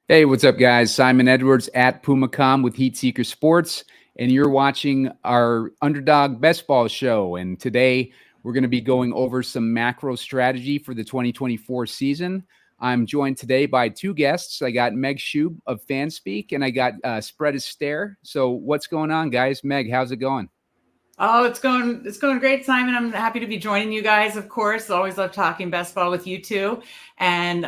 Hey, what's up, guys? Simon Edwards at Pumacom with Heat Seeker Sports, and you're watching our Underdog Best Ball show. And today we're going to be going over some macro strategy for the 2024 season. I'm joined today by two guests. I got Meg Shoup of FanSpeak, and I got Astaire. So, what's going on, guys? Meg, how's it going? Oh, it's going great, Simon. I'm happy to be joining you guys, of course. Always love talking best ball with you two. And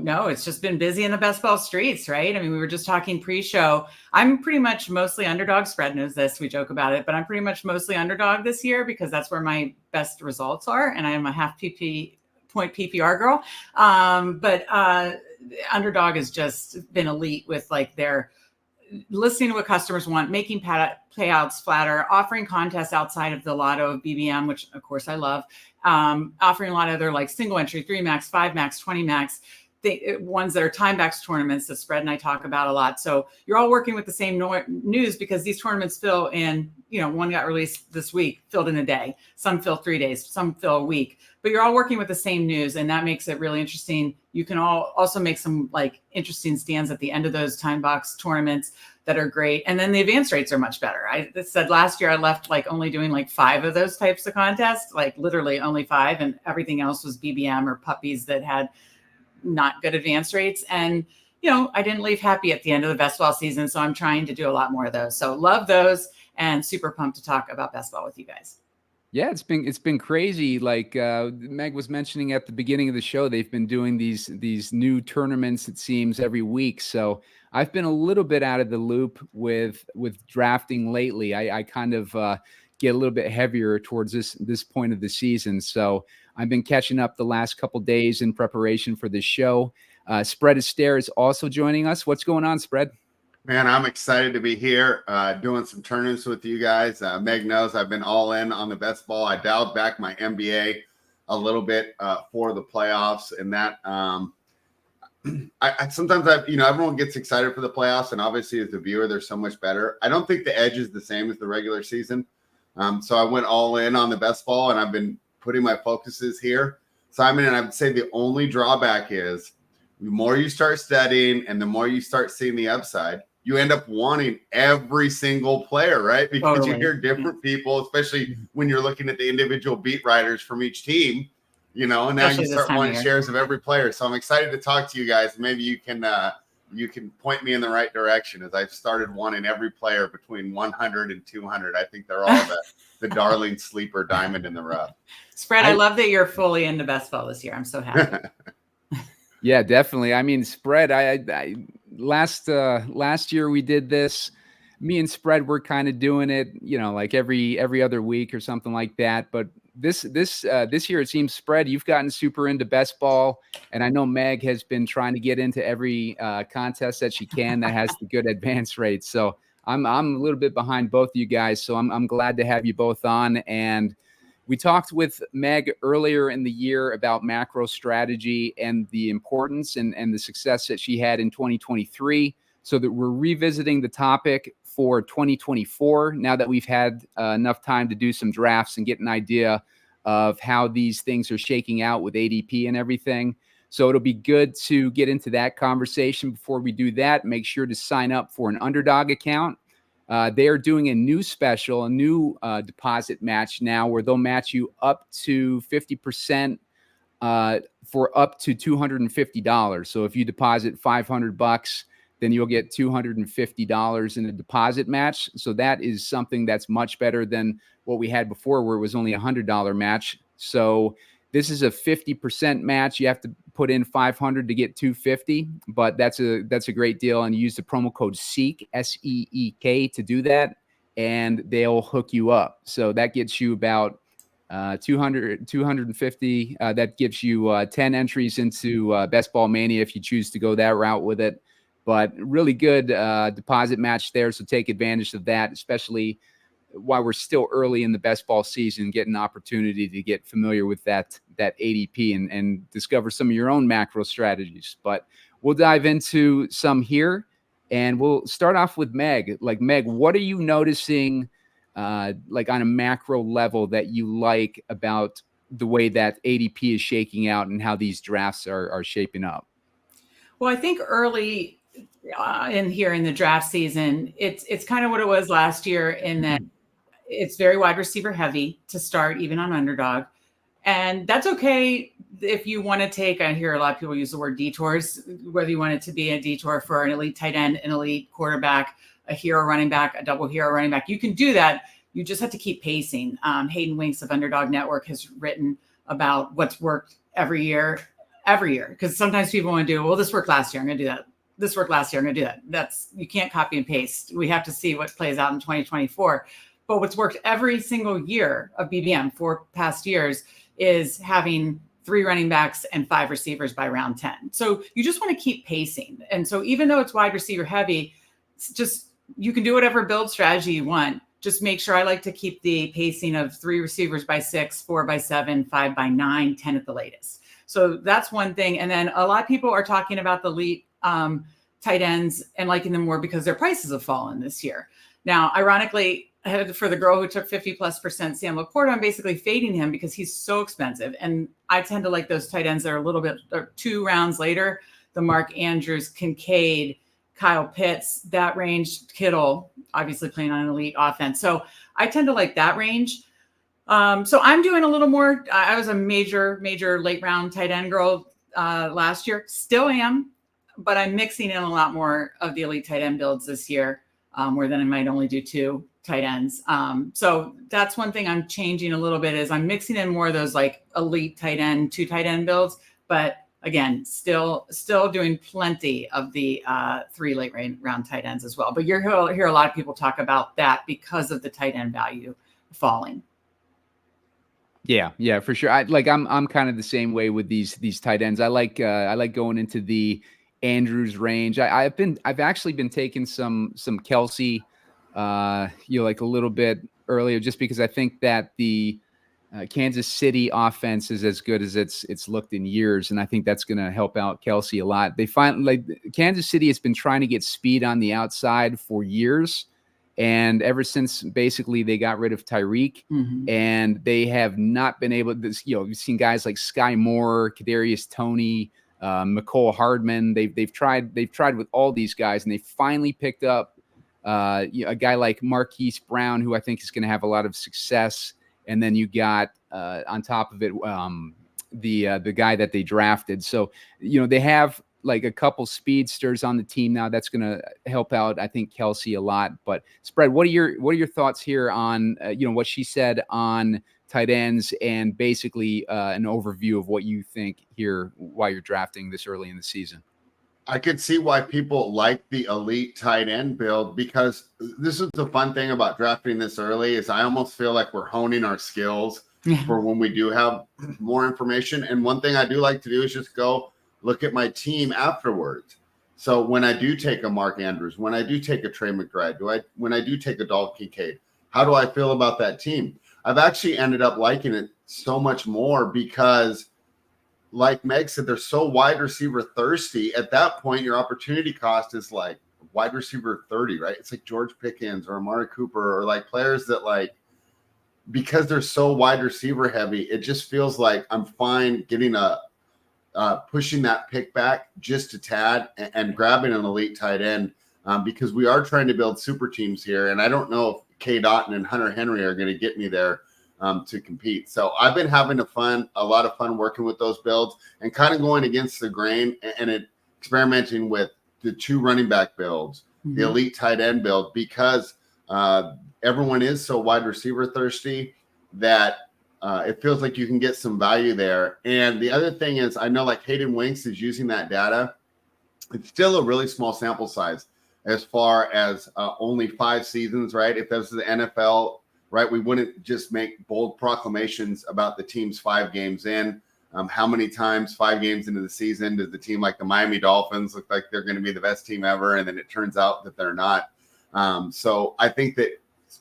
no, it's just been busy in the best ball streets, right? I mean, we were just talking pre-show. I'm pretty much mostly underdog. Spread knows this. We joke about it, but I'm pretty much mostly underdog this year because that's where my best results are, and I am a half PP point PPR girl. But underdog has just been elite with like their listening to what customers want, making payouts flatter, offering contests outside of the lotto of BBM, which of course I love, offering a lot of other like single entry, 3 max, 5 max, 20 max, ones that are time backs tournaments that Spread and I talk about a lot. So you're all working with the same news because these tournaments fill in, one got released this week, filled in a day. Some fill 3 days, some fill a week, but you're all working with the same news. And that makes it really interesting. You can all also make some like interesting stands at the end of those time box tournaments that are great. And then the advance rates are much better. I said last year I left like only doing like 5 of those types of contests, like literally only 5, and everything else was BBM or puppies that had not good advance rates. And I didn't leave happy at the end of the best ball season, so I'm trying to do a lot more of those. So love those, and super pumped to talk about best ball with you guys. Yeah, it's been crazy. Like Meg was mentioning at the beginning of the show, they've been doing these new tournaments, it seems, every week. So I've been a little bit out of the loop with drafting lately. I kind of get a little bit heavier towards this point of the season. So I've been catching up the last couple days in preparation for this show. Spread Astaire is also joining us. What's going on, Spread? Man, I'm excited to be here doing some tournaments with you guys. Meg knows I've been all in on the best ball. I dialed back my NBA a little bit for the playoffs, and that I sometimes everyone gets excited for the playoffs, and obviously as a viewer, they're so much better. I don't think the edge is the same as the regular season, so I went all in on the best ball, and I've been putting my focuses here, Simon. And I would say the only drawback is the more you start studying and the more you start seeing the upside, you end up wanting every single player, right? Because Totally. You hear different people, especially when you're looking at the individual beat writers from each team, and now Especially you start wanting of shares of every player. So I'm excited to talk to you guys. Maybe you can point me in the right direction, as I've started wanting every player between 100 and 200. I think they're all the darling sleeper diamond in the rough. Spread, I love that you're fully into best ball this year. I'm so happy. Yeah, definitely. I mean, Spread, I last year we did this. Me and Spread were kind of doing it, like every other week or something like that. But this year, it seems, Spread, you've gotten super into best ball, and I know Meg has been trying to get into every contest that she can that has the good advance rates. So I'm a little bit behind both of you guys. So I'm glad to have you both on. And we talked with Meg earlier in the year about macro strategy and the importance and the success that she had in 2023. So that we're revisiting the topic for 2024 now that we've had enough time to do some drafts and get an idea of how these things are shaking out with ADP and everything. So it'll be good to get into that conversation. Before we do that, make sure to sign up for an Underdog account. They are doing a new special, a new deposit match now, where they'll match you up to 50% for up to $250. So if you deposit $500, then you'll get $250 in a deposit match. So that is something that's much better than what we had before, where it was only a $100 match. So this is a 50% match. You have to put in 500 to get 250, but that's a great deal. And you use the promo code SEEK, SEEK, to do that, and they'll hook you up. So that gets you about 250. That gives you 10 entries into Best Ball Mania if you choose to go that route with it. But really good deposit match there. So take advantage of that, especially while we're still early in the best ball season, get an opportunity to get familiar with that ADP and discover some of your own macro strategies. But we'll dive into some here, and we'll start off with Meg. Like, Meg, what are you noticing like on a macro level that you like about the way that ADP is shaking out and how these drafts are shaping up? Well, I think early in here in the draft season. It's kind of what it was last year in that it's very wide receiver heavy to start, even on Underdog. And that's okay if you want to take, I hear a lot of people use the word detours, whether you want it to be a detour for an elite tight end, an elite quarterback, a hero running back, a double hero running back. You can do that. You just have to keep pacing. Hayden Winks of Underdog Network has written about what's worked every year. Because sometimes people want to do, well, this worked last year, I'm going to do that. This worked last year, I'm going to do that. You can't copy and paste. We have to see what plays out in 2024. But what's worked every single year of BBM for past years is having 3 running backs and 5 receivers by round 10. So you just want to keep pacing. And so even though it's wide receiver heavy, you can do whatever build strategy you want. Just make sure I like to keep the pacing of 3 receivers by 6, 4 by 7, 5 by 9, 10 at the latest. So that's one thing. And then a lot of people are talking about the elite tight ends and liking them more because their prices have fallen this year. Now, ironically, for the girl who took 50+% Sam Laporta, I'm basically fading him because he's so expensive. And I tend to like those tight ends that are a little bit 2 rounds later, the Mark Andrews, Kincaid, Kyle Pitts, that range, Kittle, obviously playing on an elite offense. So I tend to like that range. So I'm doing a little more. I was a major late round tight end girl last year, still am, but I'm mixing in a lot more of the elite tight end builds this year, where then I might only do 2 tight ends. So that's one thing I'm changing a little bit is I'm mixing in more of those like elite tight end, 2 tight end builds, but again, still doing plenty of the 3 late round tight ends as well. But you'll hear a lot of people talk about that because of the tight end value falling. Yeah, for sure. I'm kind of the same way with these tight ends. I like going into the Andrews range. I've actually been taking some Kelsey, like a little bit earlier, just because I think that the Kansas City offense is as good as it's looked in years, and I think that's going to help out Kelsey a lot. Kansas City has been trying to get speed on the outside for years, and ever since basically they got rid of Tyreek, and they have not been able to. You've seen guys like Sky Moore, Kadarius Toney, McCole Hardman. They've tried with all these guys, and they finally picked up a guy like Marquise Brown, who I think is going to have a lot of success. And then you got on top of it the guy that they drafted. So they have like a couple speedsters on the team now. That's going to help out, I think, Kelsey a lot. But Spread, what are your thoughts here on what she said on tight ends and basically an overview of what you think here while you're drafting this early in the season? I could see why people like the elite tight end build, because this is the fun thing about drafting this early is I almost feel like we're honing our skills for when we do have more information. And one thing I do like to do is just go look at my team afterwards. So when I do take a Mark Andrews, when I do take a Trey McBride, when I do take a Dalton Kincaid, how do I feel about that team? I've actually ended up liking it so much more because, like Meg said, they're so wide receiver thirsty. At that point, your opportunity cost is like wide receiver 30, right? It's like George Pickens or Amari Cooper or like players that because they're so wide receiver heavy, it just feels like I'm fine getting pushing that pick back just a tad and grabbing an elite tight end because we are trying to build super teams here. And I don't know if K. Dotton and Hunter Henry are going to get me there to compete. So I've been having a lot of fun working with those builds and kind of going against the grain and experimenting with the 2 running back builds, the elite tight end build, because everyone is so wide receiver thirsty that it feels like you can get some value there. And the other thing is, I know like Hayden Winks is using that data. It's still a really small sample size as far as only 5 seasons, right? If this is the NFL, right, we wouldn't just make bold proclamations about the team's 5 games in. How many times 5 games into the season does the team like the Miami Dolphins look like they're going to be the best team ever, and then it turns out that they're not? So I think that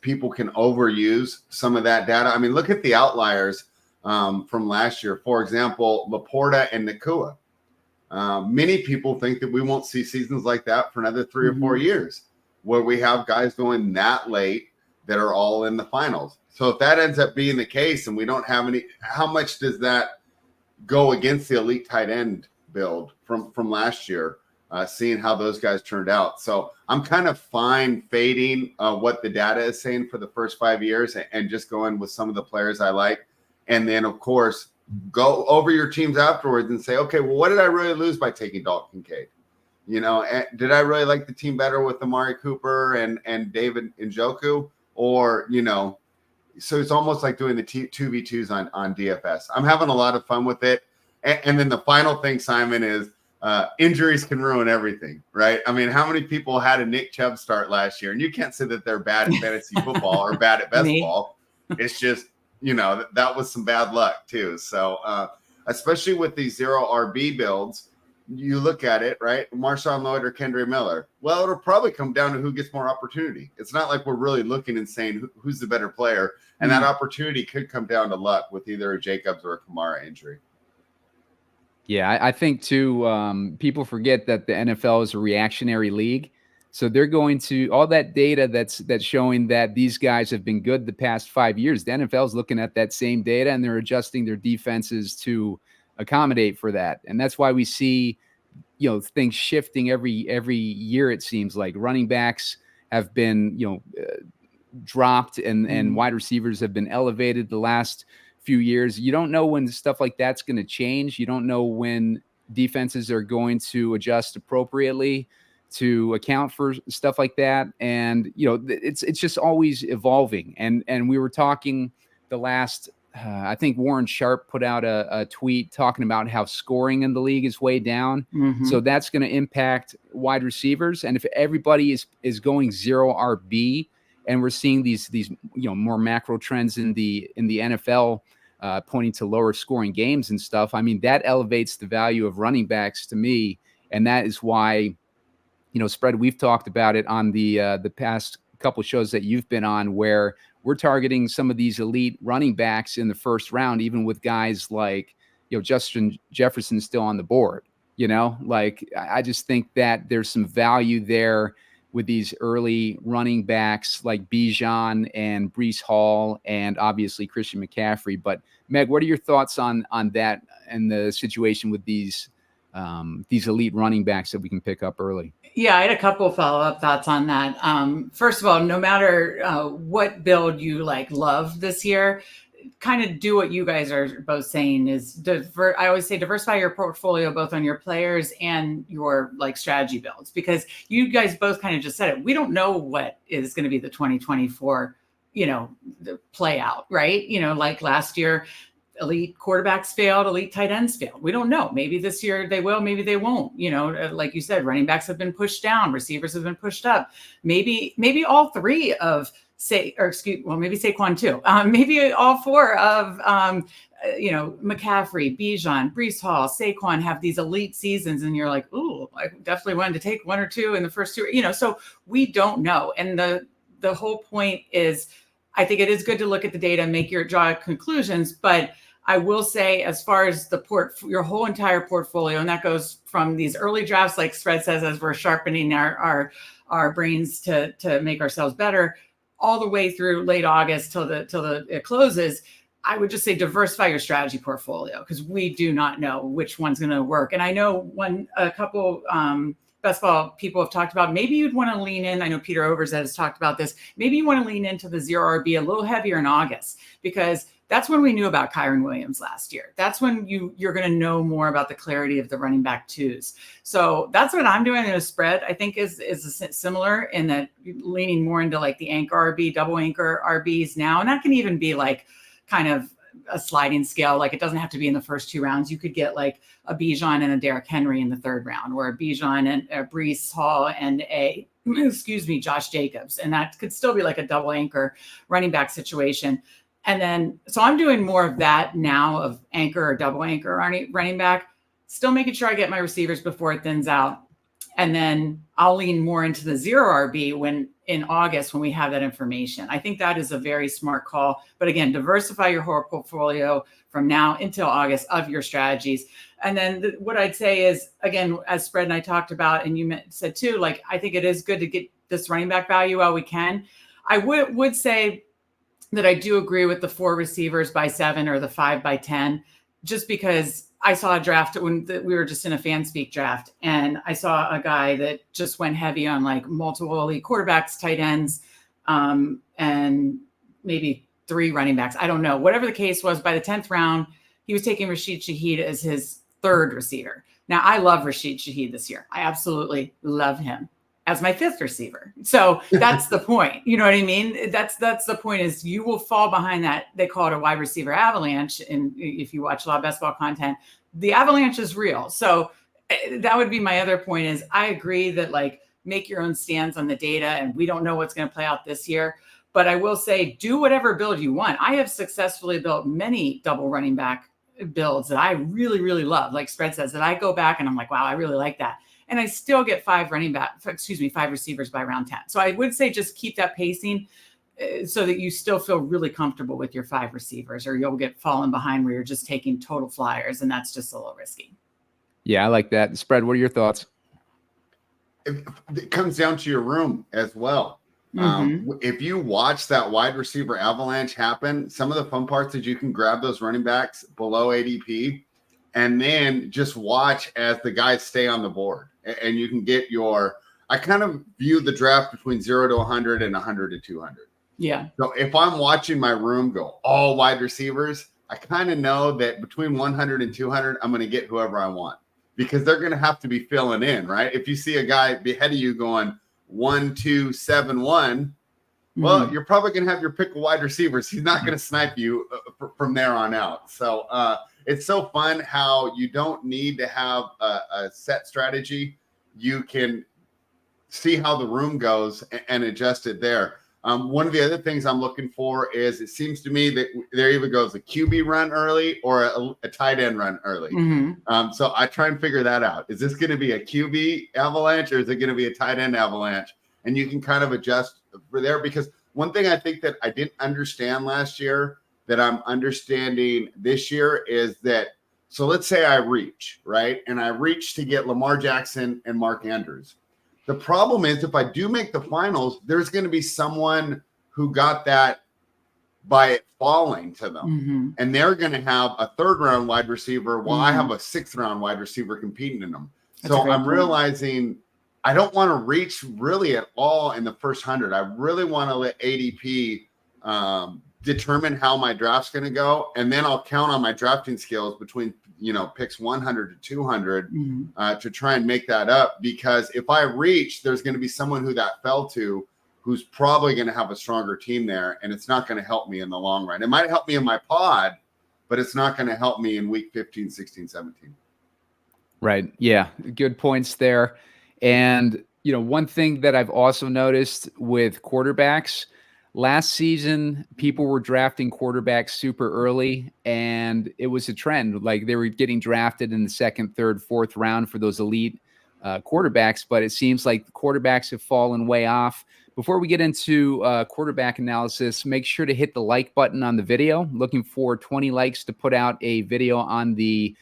people can overuse some of that data. I mean, look at the outliers from last year. For example, Laporta and Nakua. Many people think that we won't see seasons like that for another 3 or 4 years, where we have guys going that late that are all in the finals. So if that ends up being the case and we don't have any, how much does that go against the elite tight end build from last year? seeing how those guys turned out. So I'm kind of fine fading what the data is saying for the first 5 years and just going with some of the players I like. And then, of course, go over your teams afterwards and say, okay, well, what did I really lose by taking Dalton Kincaid? You know, did I really like the team better with Amari Cooper and David Njoku? Or, you know, so it's almost like doing the 2v2s on DFS. I'm having a lot of fun with it. And then the final thing, Simon, is injuries can ruin everything, right? I mean, how many people had a Nick Chubb start last year? And you can't say that they're bad at fantasy football or bad at best ball. It's just, you know, that was some bad luck too. So especially with these 0 RB builds, you look at it, right? Marshawn Lloyd or Kendre Miller. Well, it'll probably come down to who gets more opportunity. It's not like we're really looking and saying who's the better player. And that opportunity could come down to luck with either a Jacobs or a Kamara injury. Yeah, I think too, people forget that the NFL is a reactionary league. So they're going to all that data that's showing that these guys have been good the past 5 years. The NFL is looking at that same data and they're adjusting their defenses to accommodate for that. And that's why we see, you know, things shifting every year. It seems like running backs have been, you know, dropped and wide receivers have been elevated the last few years. You don't know when stuff like that's going to change. You don't know when defenses are going to adjust appropriately to account for stuff like that. And, you know, it's just always evolving. And we were talking the last, I think Warren Sharp put out a tweet talking about how scoring in the league is way down. So that's going to impact wide receivers. And if everybody is going 0 RB, and we're seeing these, you know, more macro trends in the NFL, pointing to lower scoring games and stuff. I mean, that elevates the value of running backs to me. And that is why, you know, Spread, we've talked about it on the past couple of shows that you've been on, where we're targeting some of these elite running backs in the first round, even with guys like, you know, Justin Jefferson still on the board. You know, like, I just think that there's some value there with these early running backs like Bijan and Breece Hall and obviously Christian McCaffrey. But Meg, what are your thoughts on that and the situation with these elite running backs that we can pick up early? Yeah, I had a couple of follow-up thoughts on that. First of all, no matter what build you love this year, kind of do what you guys are both saying is I always say diversify your portfolio, both on your players and your strategy builds, because you guys both kind of just said it. We don't know what is going to be the 2024, the play out, right? Like last year, elite quarterbacks failed, elite tight ends failed. We don't know. Maybe this year they will, maybe they won't. Like you said, running backs have been pushed down, receivers have been pushed up. Maybe all three of maybe Saquon too. Maybe all four of McCaffrey, Bijan, Breece Hall, Saquon have these elite seasons, and you're like, ooh, I definitely wanted to take one or two in the first two. So we don't know. And the whole point is, I think it is good to look at the data and draw conclusions, but I will say, as far as your whole entire portfolio, and that goes from these early drafts, like Fred says, as we're sharpening our brains to make ourselves better, all the way through late August till it closes. I would just say diversify your strategy portfolio, because we do not know which one's going to work. And I know a couple best ball people have talked about, maybe you'd want to lean in. I know Peter Overs has talked about this. Maybe you want to lean into the 0 RB a little heavier in August, because that's when we knew about Kyron Williams last year. That's when you're going to know more about the clarity of the running back twos. So that's what I'm doing in a spread. I think is similar in that leaning more into the anchor RB, double anchor RBs now. And that can even be kind of a sliding scale. It doesn't have to be in the first two rounds. You could get a Bijan and a Derrick Henry in the third round, or a Bijan and a Breece Hall and Josh Jacobs. And that could still be a double anchor running back situation. And then, so I'm doing more of that now, of anchor or double anchor running back, still making sure I get my receivers before it thins out. And then I'll lean more into the 0 RB in August, when we have that information. I think that is a very smart call. But again, diversify your whole portfolio from now until August of your strategies. And then what I'd say is, again, as Spread and I talked about, and you said too, I think it is good to get this running back value while we can. I would say that I do agree with the 4 receivers by 7 or the 5 by 10, just because I saw a draft when we were just in a FanSpeak draft, and I saw a guy that just went heavy on like multiple elite quarterbacks, tight ends, and maybe 3 running backs. I don't know. Whatever the case was, by the 10th round, he was taking Rashid Shaheed as his 3rd receiver. Now, I love Rashid Shaheed this year. I absolutely love him as my 5th receiver. So that's the point. You know what I mean? That's the point, is you will fall behind that. They call it a wide receiver avalanche. And if you watch a lot of best ball content, the avalanche is real. So that would be my other point, is I agree that like make your own stands on the data, and we don't know what's going to play out this year. But I will say, do whatever build you want. I have successfully built many double running back builds that I really, really love. Like Spread says, that I go back and I'm like, wow, I really like that. And I still get 5 receivers by round 10. So I would say just keep that pacing so that you still feel really comfortable with your 5 receivers, or you'll get fallen behind where you're just taking total flyers, and that's just a little risky. Yeah, I like that. Spread, what are your thoughts? It comes down to your room as well. If you watch that wide receiver avalanche happen, some of the fun parts is you can grab those running backs below ADP and then just watch as the guys stay on the board. And you can get I kind of view the draft between 0 to 100 and 100 to 200. Yeah. So if I'm watching my room go all wide receivers, I kind of know that between 100 and 200, I'm going to get whoever I want, because they're going to have to be filling in, right? If you see a guy ahead of you going 1, 2, 7, 1, well, you're probably going to have your pick of wide receivers. He's not going to snipe you from there on out. So it's so fun how you don't need to have a set strategy. You can see how the room goes and adjust it there. One of the other things I'm looking for is, it seems to me that there either goes a QB run early or a tight end run early. So I try and figure that out. Is this going to be a QB avalanche, or is it going to be a tight end avalanche? And you can kind of adjust for there, because one thing I think that I didn't understand last year that I'm understanding this year is that, so let's say I reach, right? And I reach to get Lamar Jackson and Mark Andrews. The problem is, if I do make the finals, there's going to be someone who got that by it falling to them. And they're going to have a 3rd round wide receiver while I have a 6th round wide receiver competing in them. So I'm realizing I don't want to reach really at all in the first 100. I really want to let ADP determine how my draft's going to go. And then I'll count on my drafting skills between, picks 100 to 200 to try and make that up. Because if I reach, there's going to be someone who that fell to who's probably going to have a stronger team there. And it's not going to help me in the long run. It might help me in my pod, but it's not going to help me in week 15, 16, 17. Right. Yeah. Good points there. And, one thing that I've also noticed with quarterbacks, last season, people were drafting quarterbacks super early, and it was a trend. Like, they were getting drafted in the 2nd, 3rd, 4th round for those elite quarterbacks. But it seems like the quarterbacks have fallen way off. Before we get into quarterback analysis, make sure to hit the like button on the video. Looking for 20 likes to put out a video on the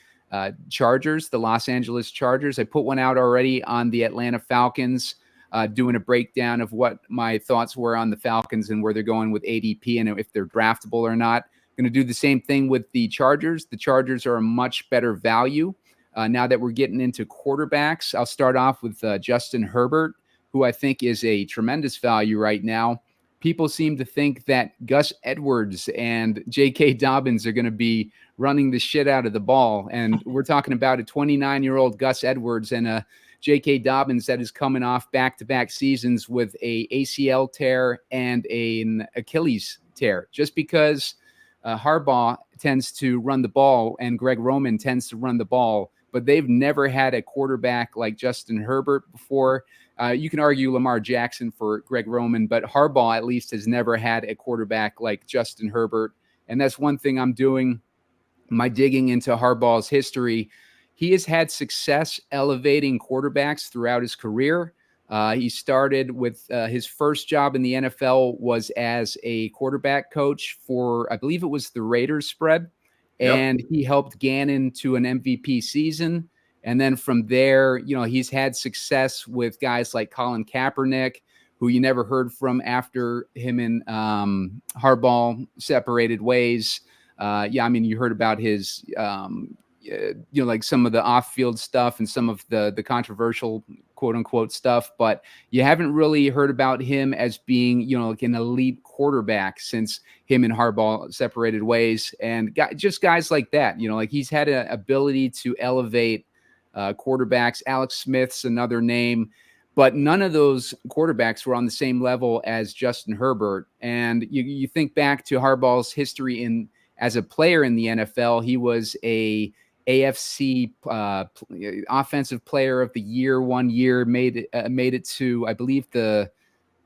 Chargers, the Los Angeles Chargers. I put one out already on the Atlanta Falcons, doing a breakdown of what my thoughts were on the Falcons and where they're going with ADP and if they're draftable or not. Going to do the same thing with the Chargers. The Chargers are a much better value. Now that we're getting into quarterbacks, I'll start off with Justin Herbert, who I think is a tremendous value right now. People seem to think that Gus Edwards and J.K. Dobbins are going to be running the shit out of the ball. And we're talking about a 29-year-old Gus Edwards and a J.K. Dobbins that is coming off back-to-back seasons with a ACL tear and an Achilles tear. Just because Harbaugh tends to run the ball and Greg Roman tends to run the ball, but they've never had a quarterback like Justin Herbert before. You can argue Lamar Jackson for Greg Roman, but Harbaugh at least has never had a quarterback like Justin Herbert. And that's one thing I'm doing, my digging into Harbaugh's history. He has had success elevating quarterbacks throughout his career. He started with his first job in the NFL was as a quarterback coach for, I believe it was the Raiders spread. And he helped Gannon to an MVP season. And then from there, he's had success with guys like Colin Kaepernick, who you never heard from after him and Harbaugh separated ways. You heard about his like some of the off-field stuff and some of the controversial quote unquote stuff, but you haven't really heard about him as being, like an elite quarterback since him and Harbaugh separated ways. And just guys like that, like he's had an ability to elevate quarterbacks. Alex Smith's another name, but none of those quarterbacks were on the same level as Justin Herbert. And you think back to Harbaugh's history as a player in the NFL. He was a AFC offensive player of the year one year, made it to, I believe, the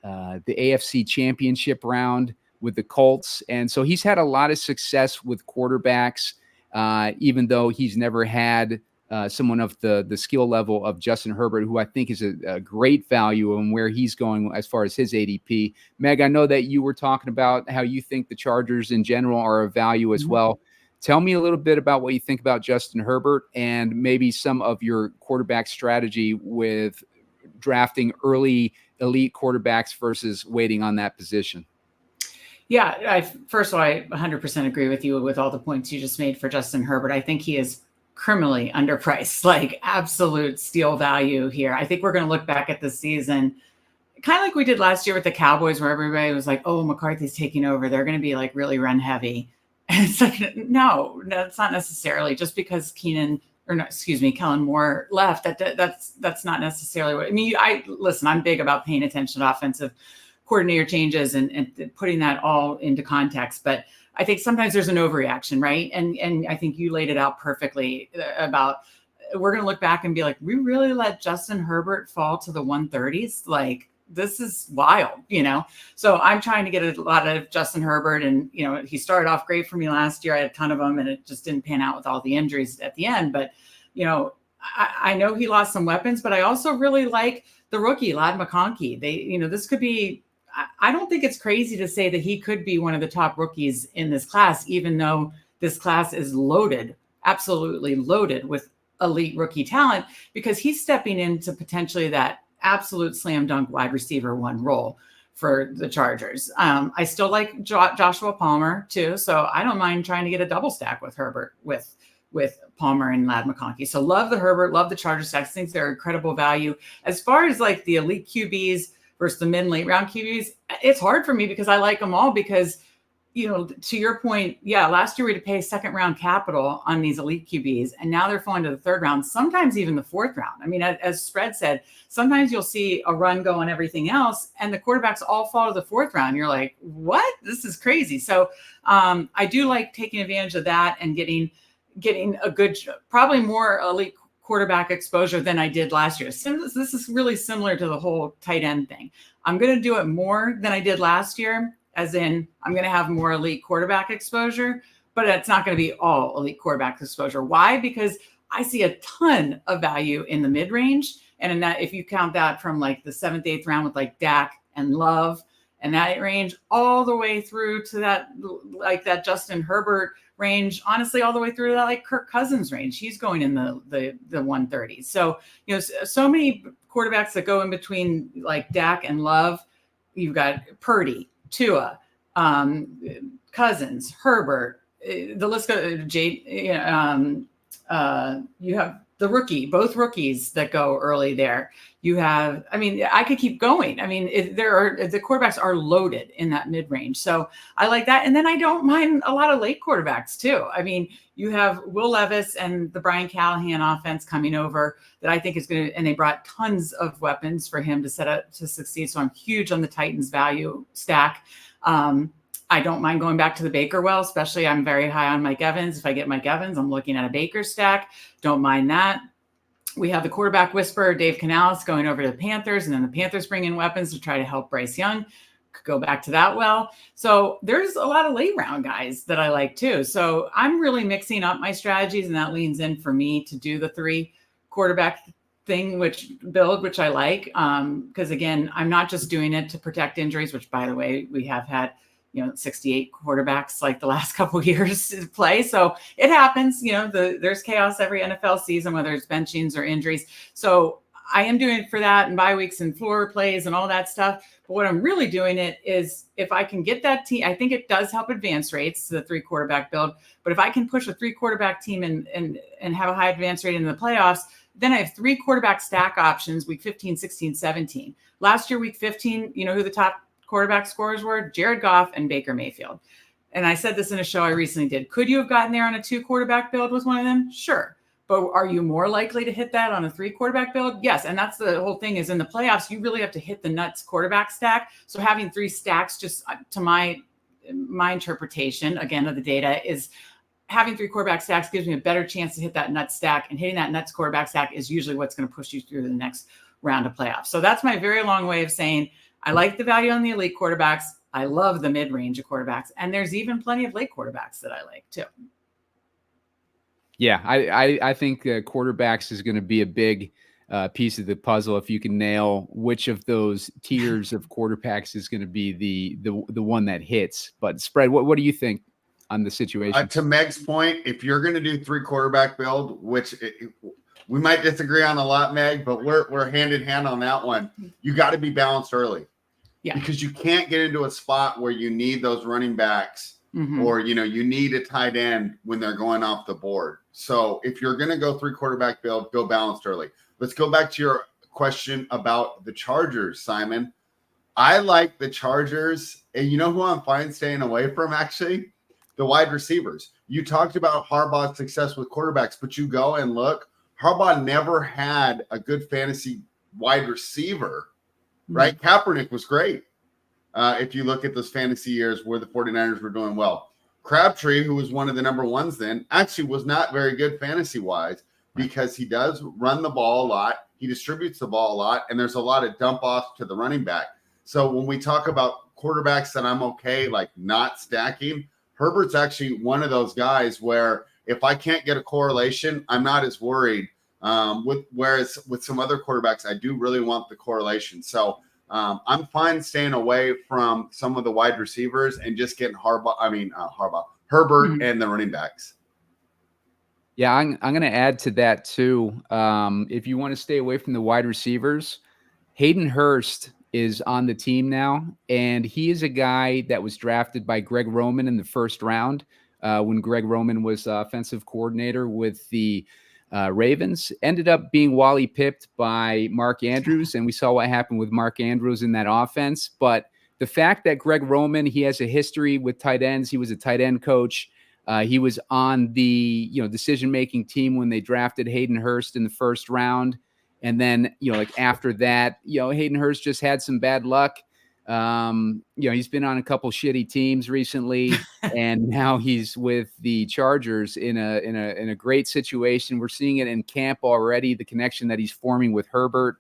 AFC championship round with the Colts. And so he's had a lot of success with quarterbacks, even though he's never had someone of the skill level of Justin Herbert, who I think is a great value and where he's going as far as his ADP. Meg, I know that you were talking about how you think the Chargers in general are a value as well. Tell me a little bit about what you think about Justin Herbert and maybe some of your quarterback strategy with drafting early elite quarterbacks versus waiting on that position. Yeah, first of all, I 100% agree with you with all the points you just made for Justin Herbert. I think he is criminally underpriced, like absolute steal value here. I think we're going to look back at the season kind of like we did last year with the Cowboys, where everybody was like, oh, McCarthy's taking over. They're going to be like really run heavy. And it's like, no, that's not necessarily just because Kellen Moore left. That's not necessarily what I mean. Listen, I'm big about paying attention to offensive coordinator changes and putting that all into context. But I think sometimes there's an overreaction, right? And I think you laid it out perfectly about we're going to look back and be like, we really let Justin Herbert fall to the 130s. Like, this is wild, So I'm trying to get a lot of Justin Herbert, and he started off great for me last year. I had a ton of them, and it just didn't pan out with all the injuries at the end. But I know he lost some weapons, but I also really like the rookie Ladd McConkey. This could be. I don't think it's crazy to say that he could be one of the top rookies in this class, even though this class is loaded, absolutely loaded with elite rookie talent, because he's stepping into potentially that absolute slam dunk wide receiver one role for the Chargers. I still like Joshua Palmer too. So I don't mind trying to get a double stack with Herbert with Palmer and Ladd McConkey. So love the Herbert, love the Chargers stacks. I think they're incredible value. As far as like the elite QBs versus the mid and late round QBs, it's hard for me because I like them all because, to your point, yeah, last year we had to pay second round capital on these elite QBs, and now they're falling to the third round, sometimes even the fourth round. I mean, as Spread said, sometimes you'll see a run go on everything else, and the quarterbacks all fall to the fourth round. You're like, what? This is crazy. So I do like taking advantage of that and getting a good, probably more elite quarterback exposure than I did last year. This is really similar to the whole tight end thing. I'm going to do it more than I did last year, as in I'm going to have more elite quarterback exposure, but it's not going to be all elite quarterback exposure. Why? Because I see a ton of value in the mid-range. And in that, if you count that from like the 7th, 8th round with like Dak and Love and that range all the way through to that, like that Justin Herbert range, honestly, all the way through to that like Kirk Cousins range. He's going in the 130s. So, so many quarterbacks that go in between like Dak and Love. You've got Purdy, Tua, Cousins, Herbert, the list goes. You have the rookie, both rookies that go early there. You have, I could keep going. The quarterbacks are loaded in that mid range. So I like that. And then I don't mind a lot of late quarterbacks too. You have Will Levis and the Brian Callahan offense coming over that I think is going to, and they brought tons of weapons for him to set up to succeed. So I'm huge on the Titans value stack. I don't mind going back to the Baker well, especially I'm very high on Mike Evans. If I get Mike Evans, I'm looking at a Baker stack. Don't mind that. We have the quarterback whisperer, Dave Canales, going over to the Panthers, and then the Panthers bring in weapons to try to help Bryce Young. Could go back to that well. So there's a lot of late round guys that I like too. So I'm really mixing up my strategies, and that leans in for me to do the 3 quarterback thing, which I like. Because again, I'm not just doing it to protect injuries, which by the way, we have had 68 quarterbacks like the last couple of years play. So it happens, there's chaos every NFL season, whether it's benchings or injuries. So I am doing it for that and bye weeks and floor plays and all that stuff. But what I'm really doing it is if I can get that team, I think it does help advance rates to the 3 quarterback build. But if I can push a 3 quarterback team and have a high advance rate in the playoffs, then I have 3 quarterback stack options week 15, 16, 17. Last year, week 15, you know who the top quarterback scorers were? Jared Goff and Baker Mayfield. And I said this in a show I recently did. Could you have gotten there on a 2 quarterback build with one of them? Sure. But are you more likely to hit that on a 3 quarterback build? Yes. And that's the whole thing is in the playoffs, you really have to hit the nuts quarterback stack. So having 3 stacks, just to my interpretation, again, of the data is having 3 quarterback stacks gives me a better chance to hit that nuts stack, and hitting that nuts quarterback stack is usually what's going to push you through the next round of playoffs. So that's my very long way of saying I like the value on the elite quarterbacks. I love the mid-range of quarterbacks. And there's even plenty of late quarterbacks that I like too. Yeah, I think quarterbacks is going to be a big piece of the puzzle. If you can nail which of those tiers of quarterbacks is going to be the one that hits. But Spread, what do you think on the situation? To Meg's point, if you're going to do 3 quarterback build, which we might disagree on a lot, Meg, but we're hand in hand on that one. You got to be balanced early, because you can't get into a spot where you need those running backs. Or, you need a tight end when they're going off the board. So if you're going to go 3 quarterback build, go balanced early. Let's go back to your question about the Chargers, Simon. I like the Chargers. And you know who I'm fine staying away from, actually? The wide receivers. You talked about Harbaugh's success with quarterbacks, but you go and look. Harbaugh never had a good fantasy wide receiver, right? Kaepernick was great. If you look at those fantasy years where the 49ers were doing well. Crabtree, who was one of the number ones then, actually was not very good fantasy-wise because he does run the ball a lot. He distributes the ball a lot, and there's a lot of dump-offs to the running back. So when we talk about quarterbacks that I'm okay, like not stacking, Herbert's actually one of those guys where if I can't get a correlation, I'm not as worried. Whereas with some other quarterbacks, I do really want the correlation. So I'm fine staying away from some of the wide receivers and just getting Herbert and the running backs. Yeah, I'm going to add to that too. If you want to stay away from the wide receivers, Hayden Hurst is on the team now, and he is a guy that was drafted by Greg Roman in the first round when Greg Roman was offensive coordinator with the Ravens. Ended up being Wally pipped by Mark Andrews, and we saw what happened with Mark Andrews in that offense. But the fact that Greg Roman, he has a history with tight ends. He was a tight end coach. He was on the decision-making team when they drafted Hayden Hurst in the first round. And then, after that, Hayden Hurst just had some bad luck. He's been on a couple shitty teams recently, and now he's with the Chargers in a great situation. We're seeing it in camp already, the connection that he's forming with Herbert.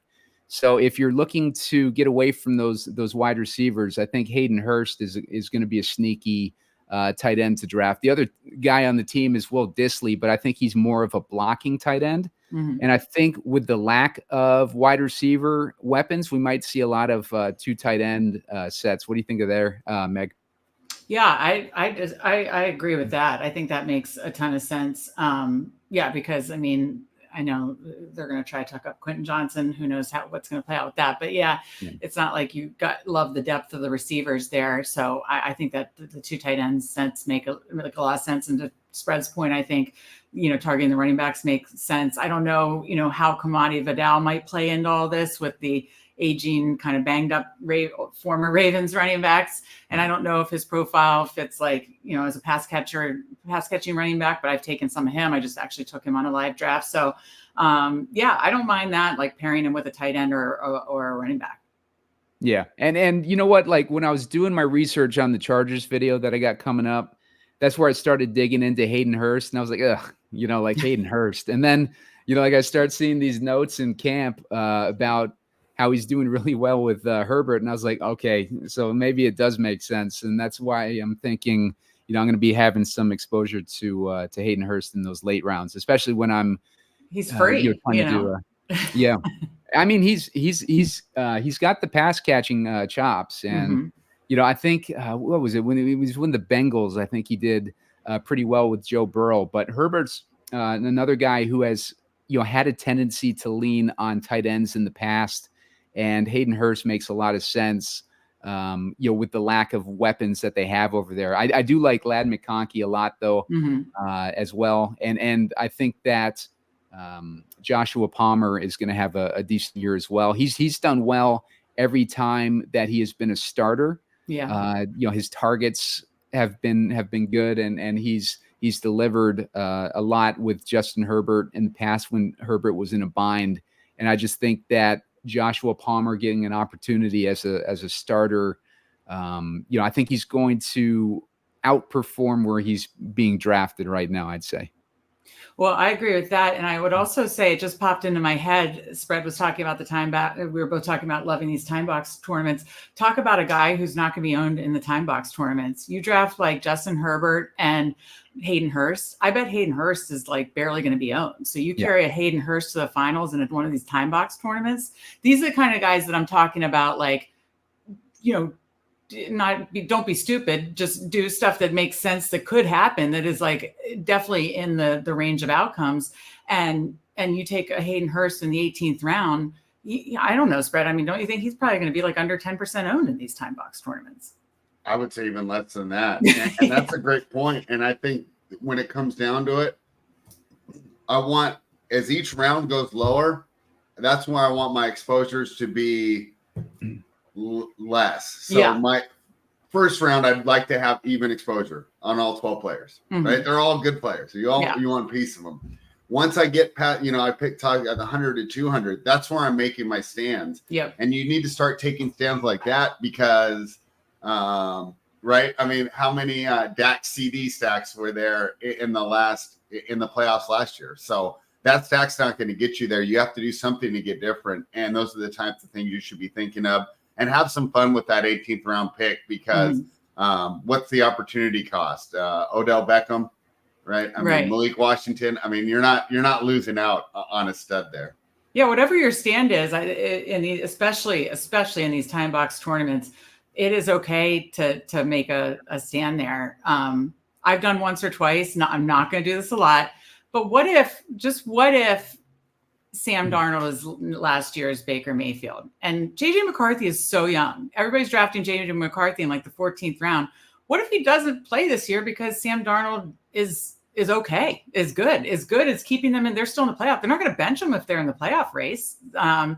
So if you're looking to get away from those wide receivers, I think Hayden Hurst is going to be a sneaky tight end to draft. The other guy on the team is Will Dissly, but I think he's more of a blocking tight end. And I think with the lack of wide receiver weapons, we might see a lot of 2 tight end sets. What do you think of there, Meg? Yeah, I agree with that. I think that makes a ton of sense. Because I know they're going to try to tuck up Quentin Johnson. Who knows what's going to play out with that? But it's not like you love the depth of the receivers there. So I think that the 2 tight end sets make a lot of sense. And to Spread's point, I think targeting the running backs makes sense. I don't know how Kamani Vidal might play into all this with the aging, kind of banged up former Ravens running backs. And I don't know if his profile fits as a pass catching running back, but I've taken some of him. I just actually took him on a live draft. So I don't mind that, pairing him with a tight end or a running back. Yeah. And you know what, when I was doing my research on the Chargers video that I got coming up, that's where I started digging into Hayden Hurst. And I was like, ugh, Hayden Hurst. And then, I start seeing these notes in camp about how he's doing really well with Herbert. And I was like, okay, so maybe it does make sense. And that's why I'm thinking, I'm going to be having some exposure to Hayden Hurst in those late rounds, especially when he's free, yeah. He's got the pass catching chops. And, I think, what was it? When he was with the Bengals, I think he did pretty well with Joe Burrow. But Herbert's another guy who has, had a tendency to lean on tight ends in the past, and Hayden Hurst makes a lot of sense. With the lack of weapons that they have over there. I do like Ladd McConkey a lot, though, as well. And I think that Joshua Palmer is going to have a decent year as well. He's done well every time that he has been a starter. Yeah. His targets have been good, and he's delivered a lot with Justin Herbert in the past when Herbert was in a bind. And I just think that Joshua Palmer getting an opportunity as a starter, I think he's going to outperform where he's being drafted right now, I'd say. Well, I agree with that. And I would also say, it just popped into my head, Spread was talking about the time back. We were both talking about loving these time box tournaments. Talk about a guy who's not going to be owned in the time box tournaments. You draft like Justin Herbert and Hayden Hurst. I bet Hayden Hurst is like barely going to be owned. So you carry a Hayden Hurst to the finals in one of these time box tournaments. These are the kind of guys that I'm talking about, like, don't be stupid, just do stuff that makes sense, that could happen, that is like definitely in the range of outcomes. And you take a Hayden Hurst in the 18th round. I don't know, Spread. I mean, don't you think he's probably going to be like under 10% owned in these time box tournaments? I would say even less than that. And that's a great point. And I think when it comes down to it, I want, as each round goes lower, that's where I want my exposures to be less. So my first round, I'd like to have even exposure on all 12 players, right? They're all good players. So you want a piece of them. Once I get past, I pick at the 100 to 200, that's where I'm making my stands. Yep. And you need to start taking stands like that because, right? I mean, how many DAX CD stacks were there in the playoffs last year? So that stack's not going to get you there. You have to do something to get different. And those are the types of things you should be thinking of, and have some fun with that 18th round pick, because what's the opportunity cost? Odell Beckham, right? I mean, Malik Washington. I mean, you're not losing out on a stud there. Yeah, whatever your stand is, especially in these time box tournaments, it is okay to make a stand there. I've done once or twice. I'm not going to do this a lot, but what if Sam Darnold is last year's Baker Mayfield, and JJ McCarthy is so young? Everybody's drafting JJ McCarthy in like the 14th round. What if he doesn't play this year because Sam Darnold is okay, is good as keeping them in? They're still in the playoff. They're not going to bench them if they're in the playoff race. And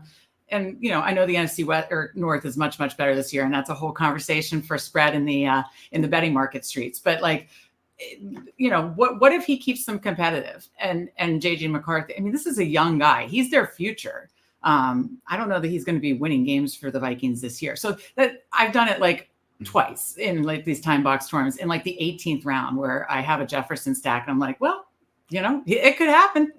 I know the NFC West or North is much, much better this year, and that's a whole conversation for Spread in the betting market streets. But like, what if he keeps them competitive? And JJ McCarthy, I mean, this is a young guy. He's their future. I don't know that he's going to be winning games for the Vikings this year. So that I've done it like twice in like these time box tournaments in like the 18th round, where I have a Jefferson stack and I'm like, well, it could happen.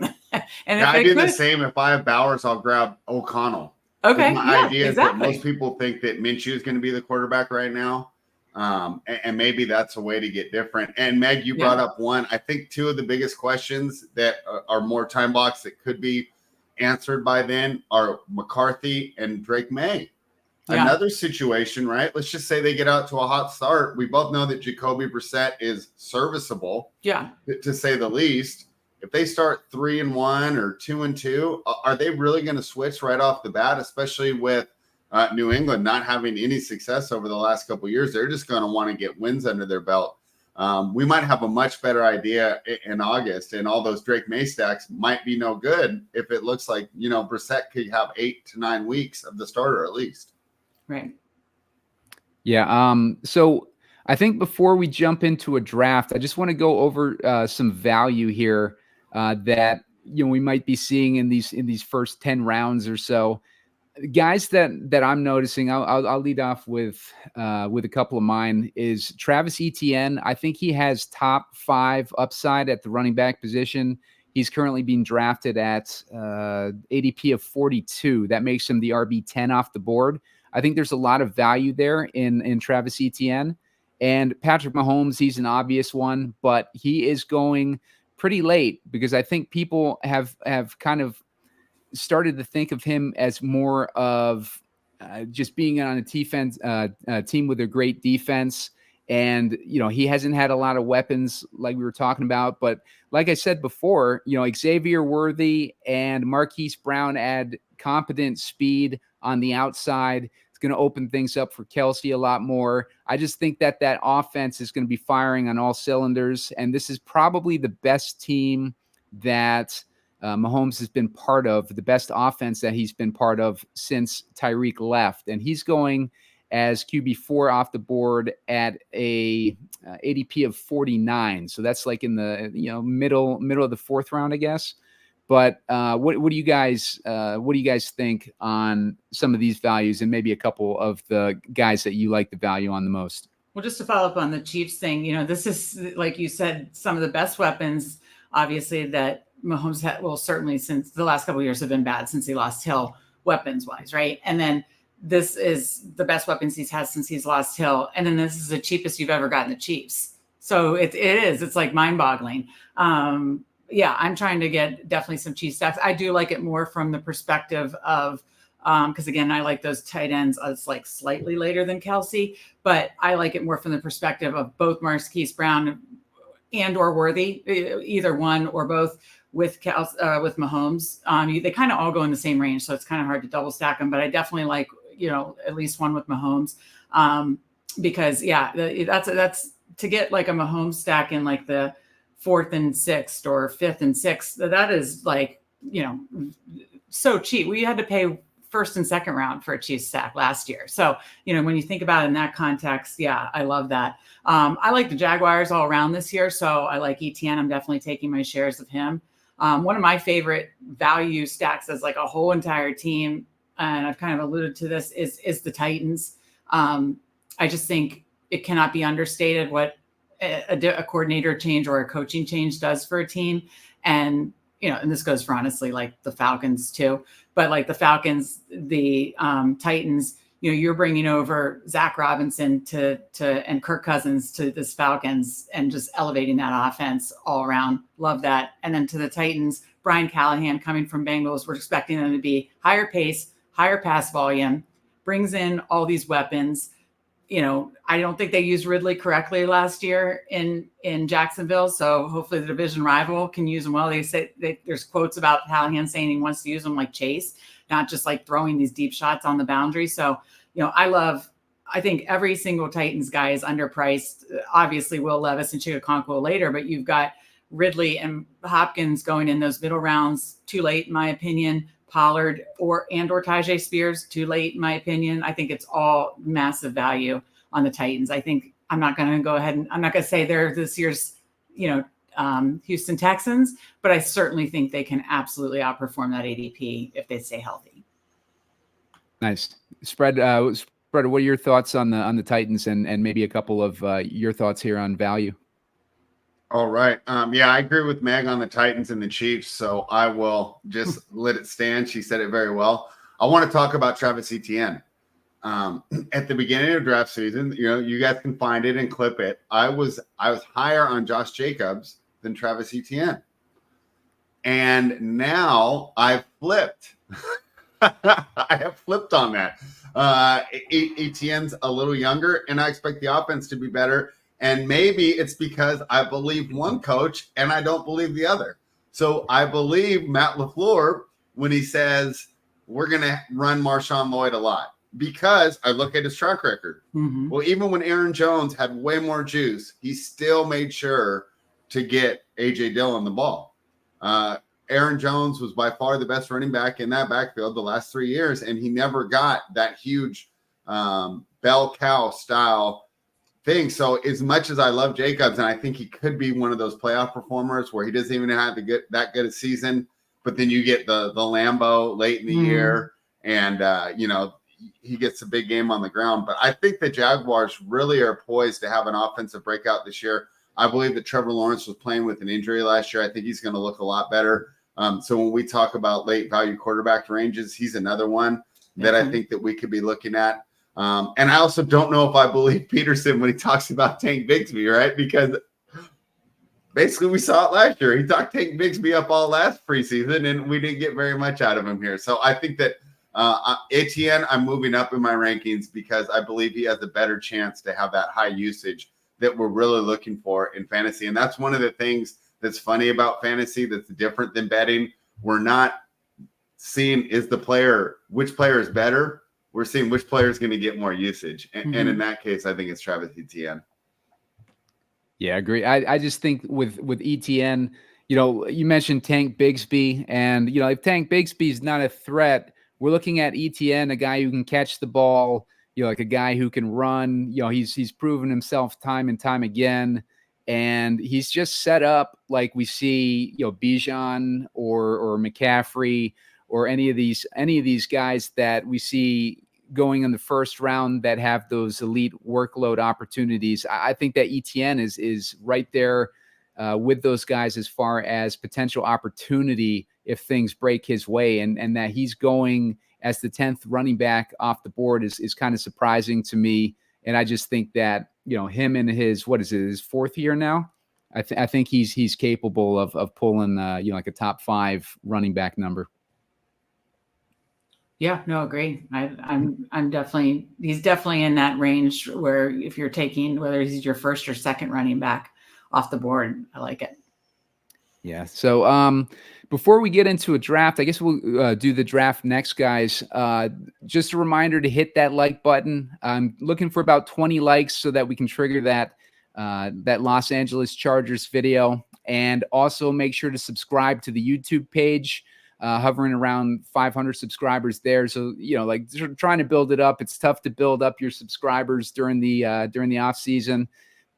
And I do the same. If I have Bowers, I'll grab O'Connell. Okay. My idea is that most people think that Minshew is going to be the quarterback right now. And maybe that's a way to get different. And Meg, you brought up one. I think two of the biggest questions that are more time box that could be answered by then are McCarthy and Drake May. Yeah. Another situation, right? Let's just say they get out to a hot start. We both know that Jacoby Brissett is serviceable, to say the least. If they start 3-1 or 2-2, are they really going to switch right off the bat, especially with New England not having any success over the last couple of years? They're just going to want to get wins under their belt. We might have a much better idea in August, and all those Drake May stacks might be no good if it looks like, Brissett could have 8 to 9 weeks of the starter at least. Right. Yeah. So I think before we jump into a draft, I just want to go over some value here that we might be seeing in these first 10 rounds or so. Guys that I'm noticing, I'll lead off with a couple of mine, is Travis Etienne. I think he has top 5 upside at the running back position. He's currently being drafted at ADP of 42. That makes him the RB10 off the board. I think there's a lot of value there in Travis Etienne. And Patrick Mahomes, he's an obvious one, but he is going pretty late, because I think people have kind of started to think of him as more of just being on a defense team with a great defense. And, he hasn't had a lot of weapons like we were talking about. But like I said before, Xavier Worthy and Marquise Brown add competent speed on the outside. It's going to open things up for Kelsey a lot more. I just think that offense is going to be firing on all cylinders. And this is probably the best team that Mahomes has been part of, the best offense that he's been part of since Tyreek left. And he's going as QB4 off the board at a ADP of 49. So that's like in the middle of the fourth round, I guess. But what do you guys think on some of these values, and maybe a couple of the guys that you like the value on the most? Well, just to follow up on the Chiefs thing, this is, like you said, some of the best weapons, obviously, that Mahomes had. Well, certainly since the last couple of years have been bad since he lost Hill, weapons wise, right? And then this is the best weapons he's had since he's lost Hill. And then this is the cheapest you've ever gotten the Chiefs. So it's like mind boggling. Yeah, I'm trying to get definitely some Chiefs stacks. I do like it more from the perspective of, because again, I like those tight ends. It's like slightly later than Kelsey, but I like it more from the perspective of both Marquise Brown and or Worthy, either one or both with Mahomes. They kind of all go in the same range, so it's kind of hard to double stack them. But I definitely like at least one with Mahomes, because that's to get like a Mahomes stack in like the 4th and 6th or 5th and 6th. That is like so cheap. We had to pay 1st and 2nd round for a Chiefs stack last year. So when you think about it in that context, yeah, I love that. I like the Jaguars all around this year, so I like ETN. I'm definitely taking my shares of him. One of my favorite value stacks as like a whole entire team, and I've kind of alluded to this, is the Titans. I just think it cannot be understated what a coordinator change or a coaching change does for a team. And, and this goes for honestly like the Falcons too, but like the Falcons, the Titans, you're bringing over Zach Robinson and Kirk Cousins to this Falcons and just elevating that offense all around. Love that. And then to the Titans, Brian Callahan coming from Bengals, we're expecting them to be higher pace, higher pass volume, brings in all these weapons. I don't think they used Ridley correctly last year in Jacksonville. So hopefully the division rival can use him well. They say there's quotes about Callahan saying he wants to use them like Chase, not just like throwing these deep shots on the boundary. So, I think every single Titans guy is underpriced. Obviously Will Levis and Chigakonkwo later, but you've got Ridley and Hopkins going in those middle rounds too late, in my opinion. Pollard or Tajay Spears too late, in my opinion. I think it's all massive value on the Titans. I think I'm not going to say they're this year's, Houston Texans, but I certainly think they can absolutely outperform that ADP if they stay healthy. Nice. Spread, what are your thoughts on the Titans and maybe a couple of your thoughts here on value? All right. Yeah, I agree with Meg on the Titans and the Chiefs, so I will just let it stand. She said it very well. I want to talk about Travis Etienne. At the beginning of draft season, you guys can find it and clip it. I was higher on Josh Jacobs than Travis Etienne. And now I've flipped. I have flipped on that. Etienne's a little younger, and I expect the offense to be better. And maybe it's because I believe one coach and I don't believe the other. So I believe Matt LaFleur when he says we're going to run Marshawn Lloyd a lot because I look at his track record. Mm-hmm. Well, even when Aaron Jones had way more juice, he still made sure to get A.J. Dillon the ball. Aaron Jones was by far the best running back in that backfield the last 3 years, and he never got that huge bell cow style thing. So as much as I love Jacobs, and I think he could be one of those playoff performers where he doesn't even have to get that good a season, but then you get the Lambeau late in the year, and he gets a big game on the ground. But I think the Jaguars really are poised to have an offensive breakout this year. I believe that Trevor Lawrence was playing with an injury last year. I think he's going to look a lot better. So when we talk about late value quarterback ranges, he's another one that I think that we could be looking at. And I also don't know if I believe Peterson when he talks about Tank Bigsby, right? Because basically we saw it last year. He talked Tank Bigsby up all last preseason, and we didn't get very much out of him here. So I think that Etienne, I'm moving up in my rankings because I believe he has a better chance to have that high usage that we're really looking for in fantasy. And that's one of the things that's funny about fantasy that's different than betting. We're not seeing which player is better. We're seeing which player is going to get more usage. And in that case, I think it's Travis Etienne. Yeah, I agree. I just think with Etienne, you mentioned Tank Bigsby, and if Tank Bigsby is not a threat, we're looking at Etienne, a guy who can catch the ball, like a guy who can run. He's proven himself time and time again, and he's just set up like we see, Bijan or McCaffrey or any of these guys that we see going in the first round that have those elite workload opportunities. I think that Etienne is right there with those guys as far as potential opportunity if things break his way, and that he's going as the 10th running back off the board is kind of surprising to me. And I just think that, him in his fourth year now, I think he's capable of pulling, like a top 5 running back number. Yeah, no, agree. I'm definitely, he's definitely in that range where if you're taking, whether he's your first or second running back off the board, I like it. Yeah. So before we get into a draft, I guess we'll do the draft next, guys. Just a reminder to hit that like button. I'm looking for about 20 likes so that we can trigger that Los Angeles Chargers video, and also make sure to subscribe to the YouTube page. Hovering around 500 subscribers there. So, like trying to build it up. It's tough to build up your subscribers during the off season,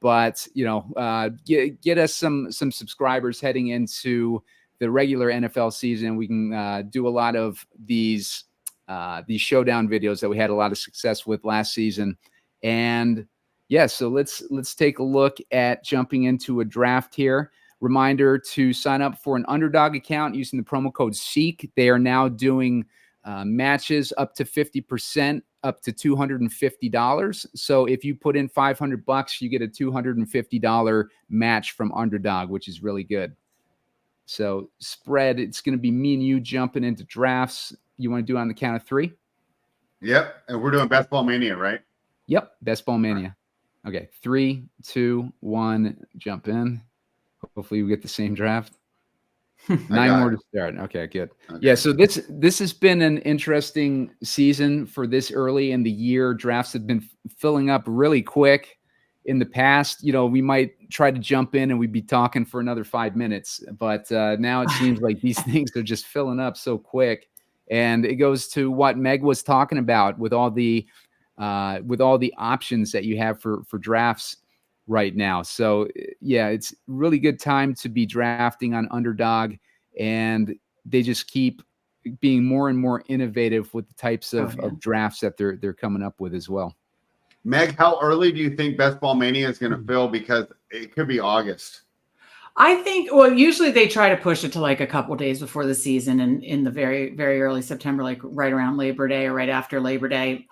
but get us some subscribers heading into the regular NFL season. We can do a lot of these showdown videos that we had a lot of success with last season. And yeah, so let's take a look at jumping into a draft here. Reminder to sign up for an Underdog account using the promo code SEEK. They are now doing matches up to 50%, up to $250. So if you put in $500, you get a $250 match from Underdog, which is really good. So spread, it's going to be me and you jumping into drafts. You want to do it on the count of 3? Yep. And we're doing Best Ball Mania, right? Yep. Best Ball Mania. Okay. 3, 2, 1, jump in. Hopefully we get the same draft. 9 more to start. Okay, good. Okay. Yeah, so this has been an interesting season for this early in the year. Drafts have been filling up really quick. In the past, we might try to jump in and we'd be talking for another 5 minutes, but now it seems like these things are just filling up so quick. And it goes to what Meg was talking about with all the options that you have for drafts right now. So yeah, it's really good time to be drafting on Underdog, and they just keep being more and more innovative with the types of drafts that they're coming up with as well. Meg, how early do you think Best Ball Mania is going to fill? Because it could be August. I think, well, usually they try to push it to like a couple days before the season, and in the very, very early September, like right around Labor Day or right after Labor Day.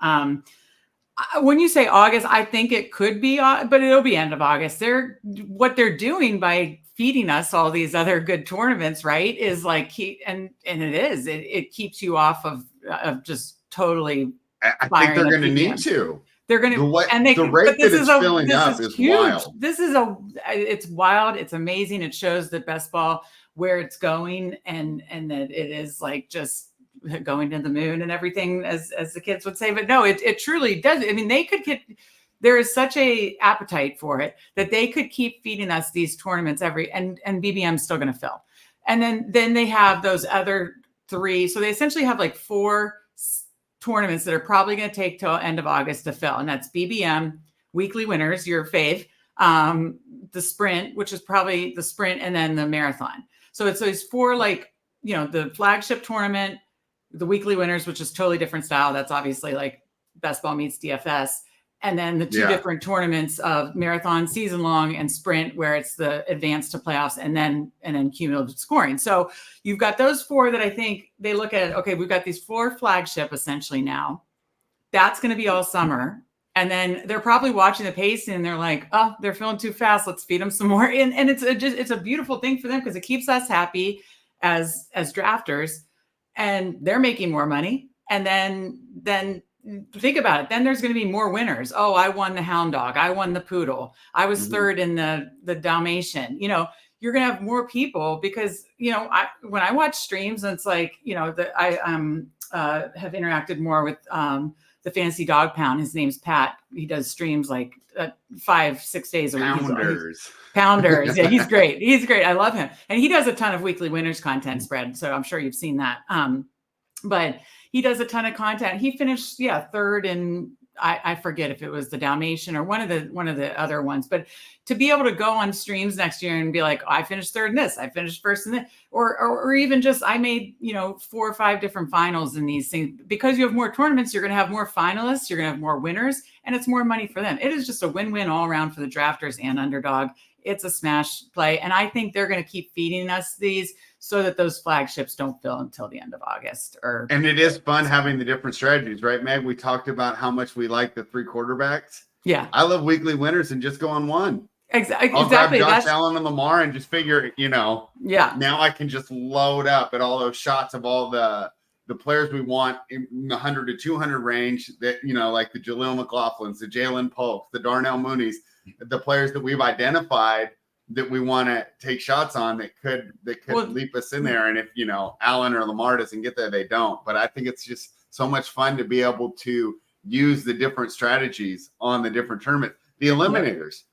When you say August, I think it could be, but it'll be end of August. What they're doing by feeding us all these other good tournaments, right, is like it keeps you off of just totally. I think they're going to need to. They're going to, the rate that it's filling up is wild. It's wild. It's amazing. It shows that best ball where it's going, and that it is like just going to the moon and everything, as the kids would say. But no, it truly does. I mean, there is such a appetite for it that they could keep feeding us these tournaments and BBM's still going to fill. And then they have those other 3. So they essentially have like 4 tournaments that are probably going to take till end of August to fill. And that's BBM, weekly winners, your fave, the sprint, which is probably the sprint, and then the marathon. So it's those 4, like, the flagship tournament, the weekly winners, which is totally different style. That's obviously like best ball meets DFS. And then the 2 different tournaments of marathon, season long, and sprint, where it's the advance to playoffs and then cumulative scoring. So you've got those 4 that I think they look at. Okay, we've got these 4 flagship essentially now. That's going to be all summer. And then they're probably watching the pacing and they're like, oh, they're feeling too fast. Let's feed them some more. And it's a beautiful thing for them because it keeps us happy as drafters, and they're making more money. And then think about it. Then there's going to be more winners. Oh, I won the hound dog. I won the poodle. I was third in the Dalmatian. You know, you're going to have more people because, you know, when I watch streams, and it's like, you know, I have interacted more with the Fantasy Dog Pound. His name's Pat. He does streams like 5-6 days a week. Pounders. Yeah, he's great. He's great. I love him. And he does a ton of weekly winners content spread. So I'm sure you've seen that. But he does a ton of content. He finished, third in, I forget if it was the Dalmatian or one of the other ones, but to be able to go on streams next year and be like, oh, I finished third in this, I finished first in this, or even just, I made, 4 or 5 different finals in these things. Because you have more tournaments, you're going to have more finalists, you're going to have more winners, and it's more money for them. It is just a win-win all around for the drafters and Underdog. It's a smash play. And I think they're going to keep feeding us these so that those flagships don't fill until the end of August. And it is fun having the different strategies, right, Meg? We talked about how much we like the 3 quarterbacks. Yeah. I love weekly winners and just go on one. Exactly. I'll grab Josh Allen and Lamar and just figure, now I can just load up at all those shots of all the players we want in the 100 to 200 range that, like the Jaleel McLaughlins, the Jalen Polks, the Darnell Moonies, the players that we've identified that we want to take shots on that could leap us in there. And if, Allen or Lamar doesn't get there, they don't. But I think it's just so much fun to be able to use the different strategies on the different tournaments. The eliminators.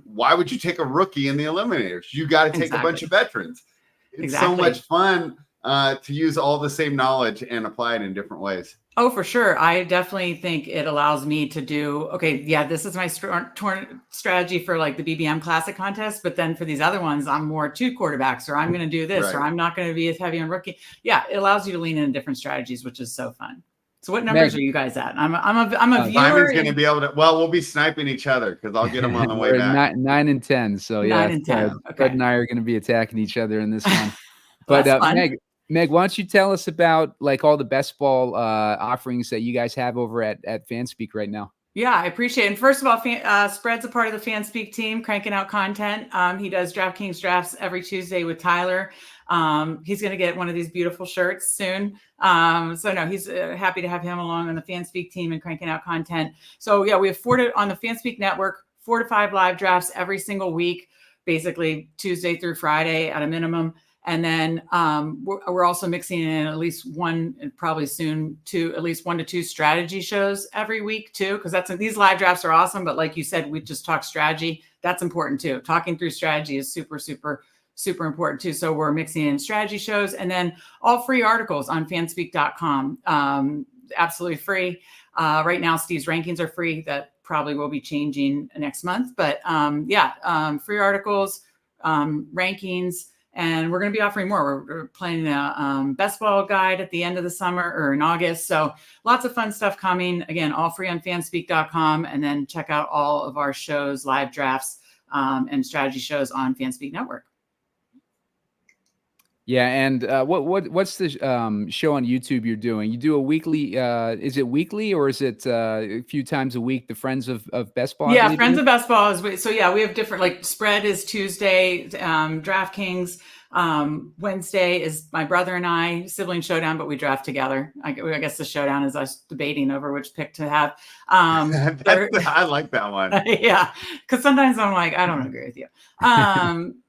Why would you take a rookie in the eliminators? You got to take a bunch of veterans. It's so much fun to use all the same knowledge and apply it in different ways. Oh, for sure. I definitely think it allows me to do, this is my strategy for like the BBM Classic contest. But then for these other ones, I'm more 2 quarterbacks, or I'm going to do this, or I'm not going to be as heavy on rookie. Yeah, it allows you to lean into different strategies, which is so fun. So what numbers are you guys at? I'm a viewer. Simon's going to be able to. Well, we'll be sniping each other because I'll get them on the way back. 9 and 10. So 9 and 10. Fred and I are going to be attacking each other in this one. But Meg, why don't you tell us about like all the best ball offerings that you guys have over at FanSpeak right now? Yeah, I appreciate it. And first of all, Spread's a part of the FanSpeak team, cranking out content. He does DraftKings drafts every Tuesday with Tyler. He's going to get one of these beautiful shirts soon. He's happy to have him along on the FanSpeak team and cranking out content. So yeah, we have on the FanSpeak network, 4 to 5 live drafts every single week, basically Tuesday through Friday at a minimum. And then we're also mixing in at least one, and probably soon at least 1 to 2 strategy shows every week too, because these live drafts are awesome. But like you said, we just talk strategy. That's important too. Talking through strategy is super, super, super important too. So we're mixing in strategy shows and then all free articles on fanspeak.com. Absolutely free. Right now, Steve's rankings are free. That probably will be changing next month. But free articles, rankings. And we're going to be offering more. We're planning a best ball guide at the end of the summer or in August. So lots of fun stuff coming. Again, all free on fanspeak.com. And then check out all of our shows, live drafts, and strategy shows on FanSpeak Network. Yeah, and what's the show on YouTube you're doing? You do a weekly. Is it weekly or is it a few times a week? The Friends of Best Ball. Yeah, Friends of Best Ball is we have different, like Spread is Tuesday, DraftKings. Wednesday is my brother and I sibling showdown, but we draft together. I guess the showdown is us debating over which pick to have. I like that one. Yeah, because sometimes I'm like, I don't agree with you.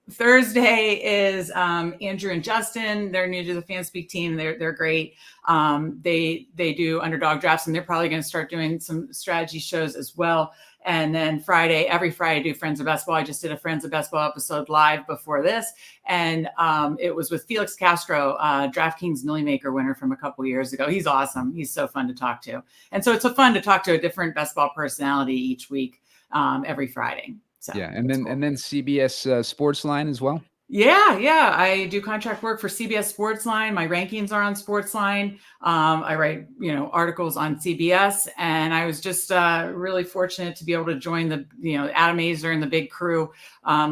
Thursday is Andrew and Justin. They're new to the FanSpeak team. They're great. They do underdog drafts, and they're probably going to start doing some strategy shows as well. And then every Friday, I do Friends of Best Ball. I just did a Friends of Best Ball episode live before this. And it was with Felix Castro, DraftKings Millie Maker winner from a couple years ago. He's awesome. He's so fun to talk to. And so it's fun to talk to a different best ball personality each week, every Friday. So yeah. And then CBS Sportsline as well. Yeah. I do contract work for CBS Sportsline. My rankings are on Sportsline. I write, articles on CBS, and I was just really fortunate to be able to join the, Adam Azer and the big crew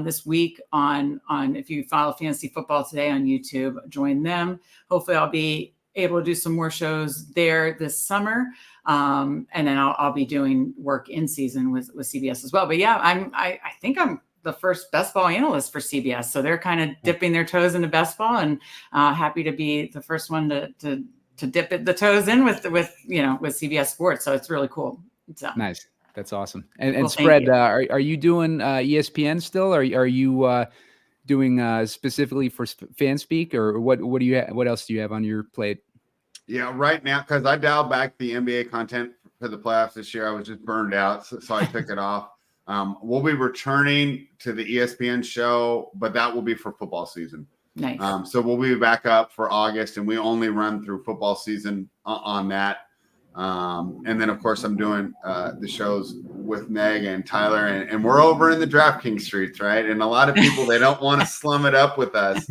this week on if you follow Fantasy Football Today on YouTube, join them. Hopefully I'll be able to do some more shows there this summer. And then I'll be doing work in season with CBS as well. But yeah, I think I'm the first best ball analyst for CBS. So they're kind of dipping their toes into best ball, and happy to be the first one to dip the toes in with CBS Sports. So it's really cool. So nice. That's awesome. And well, Spread, are you doing ESPN still? Are you doing specifically for FanSpeak, or what do you what else do you have on your plate? Yeah, right now, because I dialed back the NBA content for the playoffs this year. I was just burned out, so I took it off. We'll be returning to the ESPN show, but that will be for football season. Nice. So we'll be back up for August, and we only run through football season on that. And then, of course, I'm doing the shows with Meg and Tyler, and we're over in the DraftKings streets, right? And a lot of people, they don't want to slum it up with us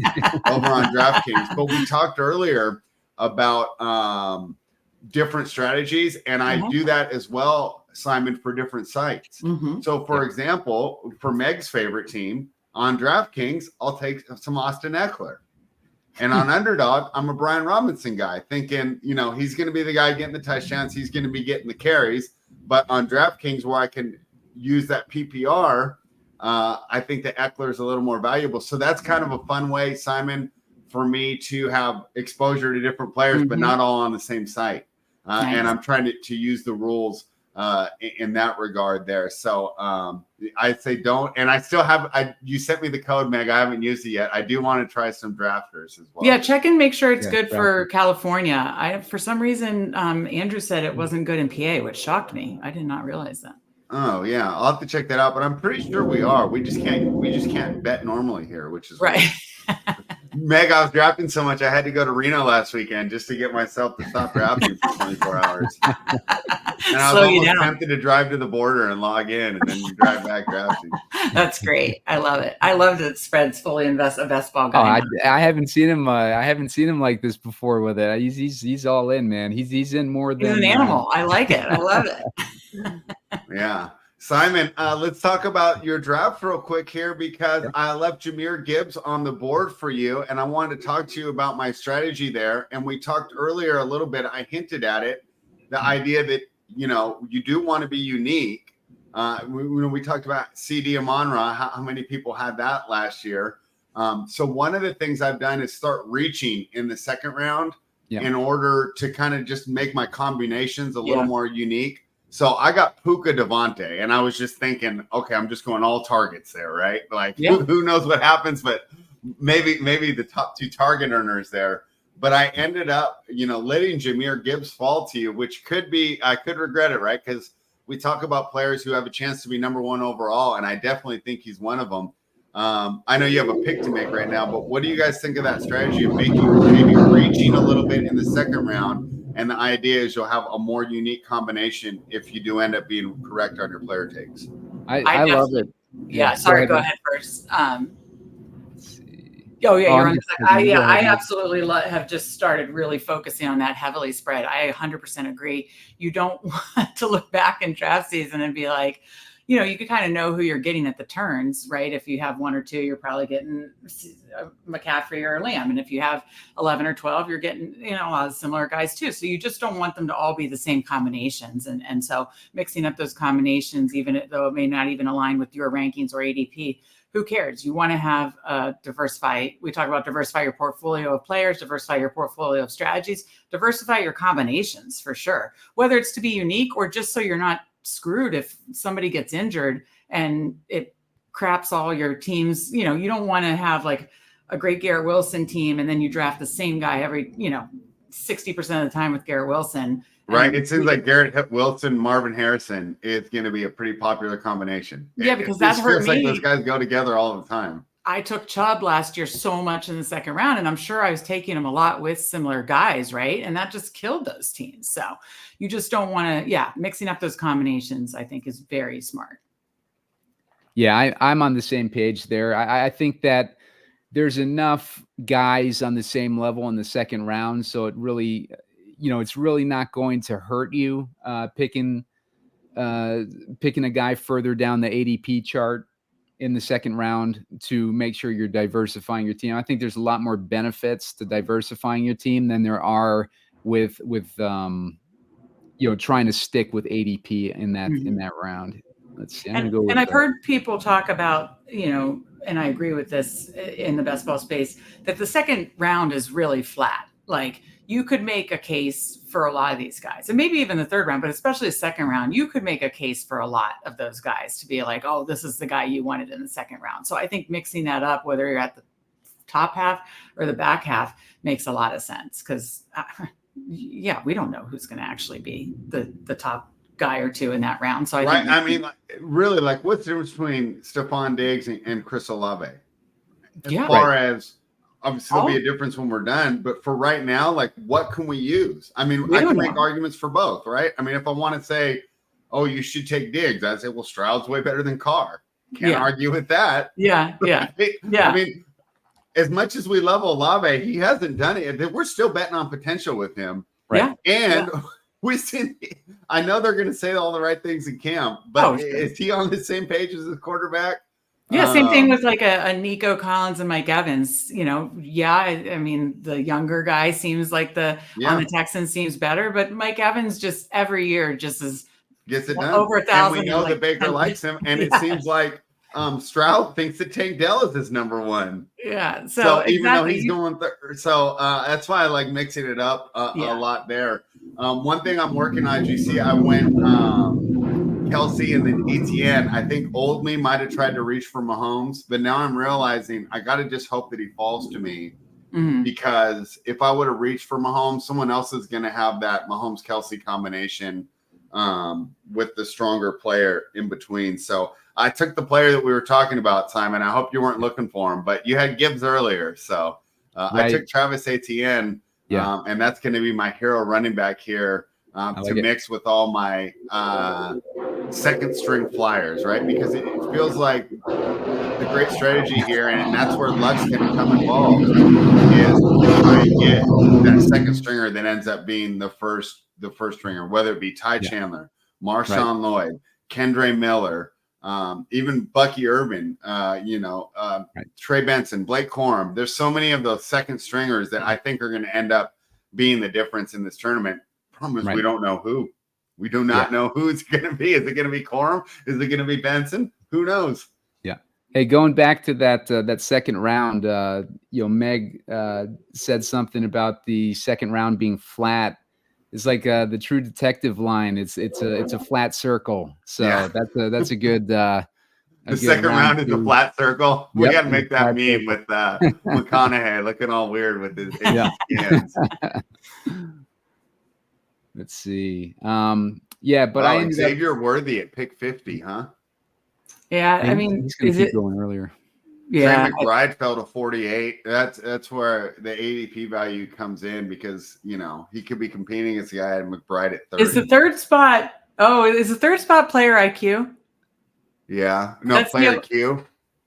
over on DraftKings. But we talked earlier about different strategies, and I do that as well, Simon, for different sites. So, for example, for Meg's favorite team on DraftKings, I'll take some Austin Eckler. And on Underdog, I'm a Brian Robinson guy, thinking, he's going to be the guy getting the touchdowns. He's going to be getting the carries. But on DraftKings, where I can use that PPR, I think that Eckler is a little more valuable. So that's kind of a fun way, Simon, for me to have exposure to different players, but not all on the same site. Nice. And I'm trying to use the rules in that regard there. So I'd say don't. And I still have, you sent me the code, Meg. I haven't used it yet. I do want to try some drafters as well. Yeah, check and make sure it's good for California. For some reason, Andrew said it wasn't good in PA, which shocked me. I did not realize that. Oh yeah, I'll have to check that out. But I'm pretty sure we are. We just can't bet normally here, which is right. Meg, I was drafting so much I had to go to Reno last weekend just to get myself to stop drafting for 24 hours. And I was almost tempted to drive to the border and log in and then drive back drafting. That's great. I love it. I love that Spread's fully a best ball guy. I haven't seen him. I haven't seen him like this before with it. He's all in, man. He's in more than an animal. I like it. I love it. Yeah. Simon, let's talk about your draft real quick here, because I left Jahmyr Gibbs on the board for you, and I wanted to talk to you about my strategy there. And we talked earlier a little bit, I hinted at it, the idea that, you do want to be unique. We talked about CD Amon-Ra, how many people had that last year. So one of the things I've done is start reaching in the second round in order to kind of just make my combinations a little more unique. So I got Puka Devontae, and I was just thinking, okay, I'm just going all targets there, right? Like who knows what happens, but maybe the top two target earners there. But I ended up, letting Jahmyr Gibbs fall to you, which I could regret it, right? Because we talk about players who have a chance to be number one overall, and I definitely think he's one of them. I know you have a pick to make right now, but what do you guys think of that strategy of maybe reaching a little bit in the second round? And the idea is you'll have a more unique combination if you do end up being correct on your player takes. I love it. Yeah. Sorry. Go ahead first. You're on. I absolutely have just started really focusing on that heavily Spread. I 100% agree. You don't want to look back in draft season and be like, you can kind of know who you're getting at the turns, right? If you have one or two, you're probably getting McCaffrey or Lamb. And if you have 11 or 12, you're getting, a lot of similar guys too. So you just don't want them to all be the same combinations. And so mixing up those combinations, even though it may not even align with your rankings or ADP, who cares? You want to have diversify. We talk about diversify your portfolio of players, diversify your portfolio of strategies, diversify your combinations for sure, whether it's to be unique or just so you're not screwed if somebody gets injured and it craps all your teams. You don't want to have like a great Garrett Wilson team and then you draft the same guy every 60% of the time with Garrett Wilson. Right. It seems like Garrett Wilson, Marvin Harrison is going to be a pretty popular combination. Yeah, because that hurt me. Like those guys go together all the time. I took Chubb last year so much in the second round, and I'm sure I was taking him a lot with similar guys, right? And that just killed those teams. So you just don't want to, mixing up those combinations, I think, is very smart. Yeah, I'm on the same page there. I think that there's enough guys on the same level in the second round, so it really, it's really not going to hurt you picking a guy further down the ADP chart in the second round to make sure you're diversifying your team. I think there's a lot more benefits to diversifying your team than there are with trying to stick with ADP in that round. Let's see. And I've heard people talk about, and I agree with this in the best ball space, that the second round is really flat. Like you could make a case for a lot of these guys, and maybe even the third round, but especially the second round, you could make a case for a lot of those guys to be like, oh, this is the guy you wanted in the second round. So I think mixing that up, whether you're at the top half or the back half, makes a lot of sense, because yeah, we don't know who's going to actually be the top guy or two in that round. So I mean, really, like, what's the difference between Stephon Diggs and Chris Olave? As far as, obviously there'll be a difference when we're done, but for right now, like, what can we use? I mean, I can make arguments for both, right? I mean, if I want to say, oh, you should take Diggs, I'd say, well, Stroud's way better than Carr. Can't argue with that. Yeah. I mean, as much as we love Olave, he hasn't done it. We're still betting on potential with him. Right. And we've seen, I know they're going to say all the right things in camp, but is he on the same page as the quarterback? Yeah, same thing with like a Nico Collins and Mike Evans. You know, I mean, the younger guy seems like on the Texans seems better, but Mike Evans just every year just gets it done over 1,000. And we know that Baker likes him, and it seems like Stroud thinks that Tank Dell is his number one. Yeah. So even though he's going third, so that's why I like mixing it up a lot there. One thing I'm working on, as you see, I went Kelsey and then ETN. I think old me might have tried to reach for Mahomes, but now I'm realizing I got to just hope that he falls to me, because if I would have reached for Mahomes, someone else is going to have that Mahomes Kelsey combination with the stronger player in between. So I took the player that we were talking about, Simon. I hope you weren't looking for him, but you had Gibbs earlier. So I took Travis Etienne, and that's going to be my hero running back here to mix with all my second string flyers, right? Because it feels like the great strategy here, and that's where luck's going to come involved, is to try and get that second stringer that ends up being the first stringer, whether it be Ty Chandler, Marshawn Lloyd, Kendre Miller, even Bucky Irvin, Trey Benson, Blake Corum. There's so many of those second stringers that I think are going to end up being the difference in this tournament. Problem is, we don't know who. We do not know who it's going to be. Is it going to be Corum? Is it going to be Benson? Who knows? Yeah. Hey, going back to that second round, Meg said something about the second round being flat. It's like the True Detective line. It's a flat circle. So that's a good. The second round is a flat circle. We got to make that meme with McConaughey looking all weird with his hands. Let's see. But I ended Xavier Worthy at pick 50, huh? Yeah, I mean, he's going to keep going earlier. Yeah, Trey McBride fell to 48. That's where the ADP value comes in, because he could be competing against the guy at McBride at 30. Is the third spot? Oh, is the third spot player IQ? Yeah, no, player Q.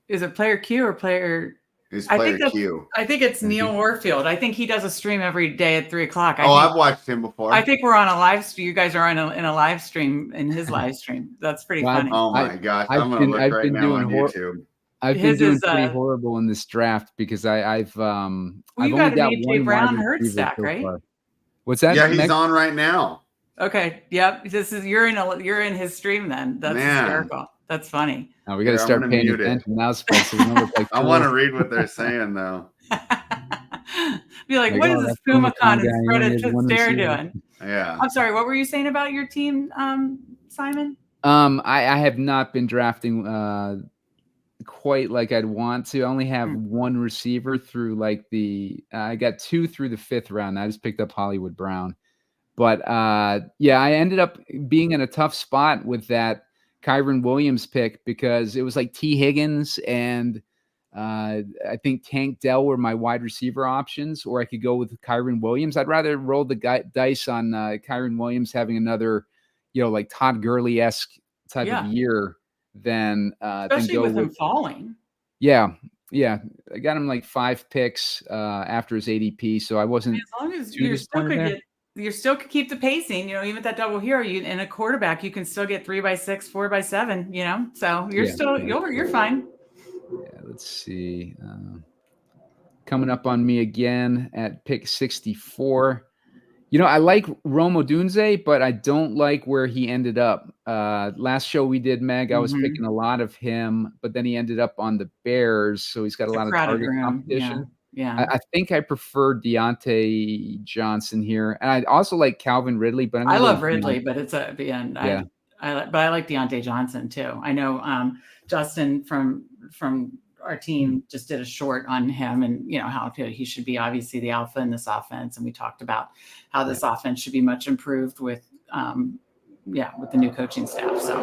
Is it player Q or player? It's player Q. I think it's Neil Warfield. I think he does a stream every day at 3:00. I've watched him before. I think we're on a live stream. You guys are in a live stream, in his live stream. That's pretty funny. Oh my gosh, I'm gonna look right now on YouTube. I've been doing pretty horrible in this draft because I've only got one Brown Hurts stack, right? What's that? Yeah, he's on right now. Okay. Yep. You're in his stream then. That's hysterical. That's funny. Now we got to start paying attention now, Spencer. I want to read what they're saying though. Be like, what is this Pumacom and Fred Astaire doing? Yeah. I'm sorry. What were you saying about your team, Simon? I have not been drafting quite like I'd want to. I only have one receiver through I got two through the 5th round. I just picked up Hollywood Brown. But I ended up being in a tough spot with that Kyren Williams pick, because it was like T. Higgins and I think Tank Dell were my wide receiver options, or I could go with Kyren Williams. I'd rather roll the dice on Kyren Williams having another, like Todd Gurley-esque type of year than especially with him falling. Yeah. I got him like 5 picks after his ADP, so I wasn't. As long as you still could keep the pacing, even at that double hero, in a quarterback, you can still get 3x6, 4x7, so you're fine. Yeah, let's see. Coming up on me again at pick 64. I like Rome Odunze, but I don't like where he ended up. Last show we did, Meg, I was picking a lot of him, but then he ended up on the Bears, so he's got a lot of target competition. Yeah. I think I prefer Deontay Johnson here, and I also like Calvin Ridley, but I'm I gonna go love with Ridley, but it's Yeah. I like Deontay Johnson too. I know Justin from our team just did a short on him, and how he should be obviously the alpha in this offense. And we talked about how this offense should be much improved with with the new coaching staff. So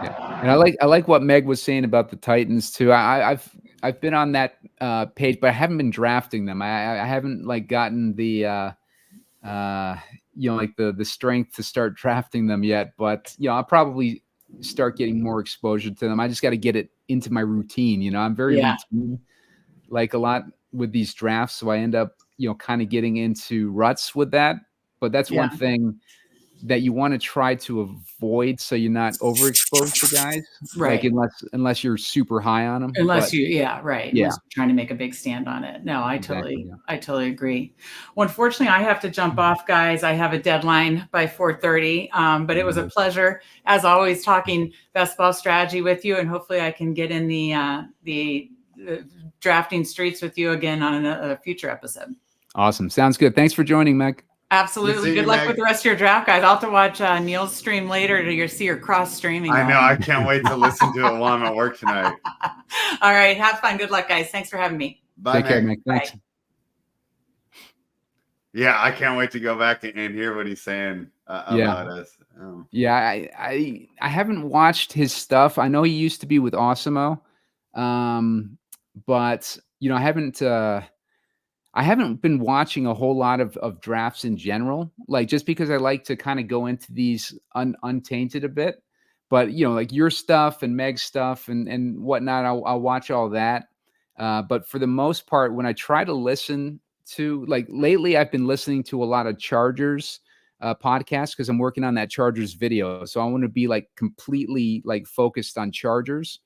yeah, and I like what Meg was saying about the Titans too. I've been on that page, but I haven't been drafting them. I haven't like gotten the like the strength to start drafting them yet. But I'll probably start getting more exposure to them. I just got to get it into my routine. I'm very routine, like a lot with these drafts, so I end up kind of getting into ruts with that. But that's one thing that you want to try to avoid, so you're not overexposed to guys, right. like unless you're super high on them. Unless unless you're trying to make a big stand on it. No, I totally agree. Well, unfortunately, I have to jump off, guys. I have a deadline by 4:30. But it was a pleasure, as always, talking best ball strategy with you, and hopefully, I can get in the drafting streets with you again on a future episode. Awesome, sounds good. Thanks for joining, Meg. Absolutely. Good luck with the rest of your draft, guys. I'll have to watch Neil's stream later to see your cross streaming. I know. I can't wait to listen to it while I'm at work tonight. All right. Have fun. Good luck, guys. Thanks for having me. Bye, Take care, Meg. Thanks. Bye. Yeah, I can't wait to go back and hear what he's saying about us. Yeah, I haven't watched his stuff. I know he used to be with Osimo, but I haven't been watching a whole lot of drafts in general, like just because I like to kind of go into these untainted a bit. But like your stuff and Meg's stuff and whatnot, I'll watch all that. But for the most part, when I try to listen to, like lately, I've been listening to a lot of Chargers podcasts because I'm working on that Chargers video. So I want to be like completely like focused on Chargers.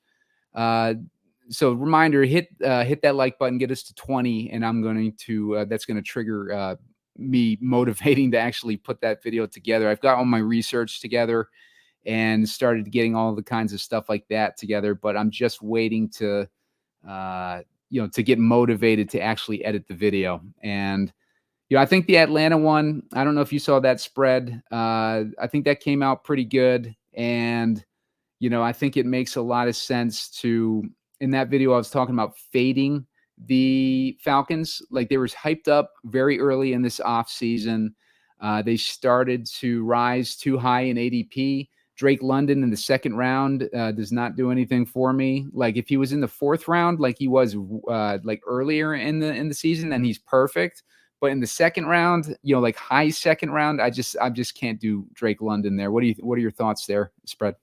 So reminder, hit that like button, get us to 20, and I'm going to that's going to trigger me motivating to actually put that video together. I've got all my research together and started getting all the kinds of stuff like that together, but I'm just waiting to to get motivated to actually edit the video. And I think the Atlanta one, I don't know if you saw that spread. I think that came out pretty good, and I think it makes a lot of sense to. In that video, I was talking about fading the Falcons. Like they were hyped up very early in this offseason. They started to rise too high in ADP. Drake London in the second round does not do anything for me. Like if he was in the fourth round, like he was like earlier in the season, then he's perfect. But in the second round, like high second round, I just can't do Drake London there. What are your thoughts there, Spread?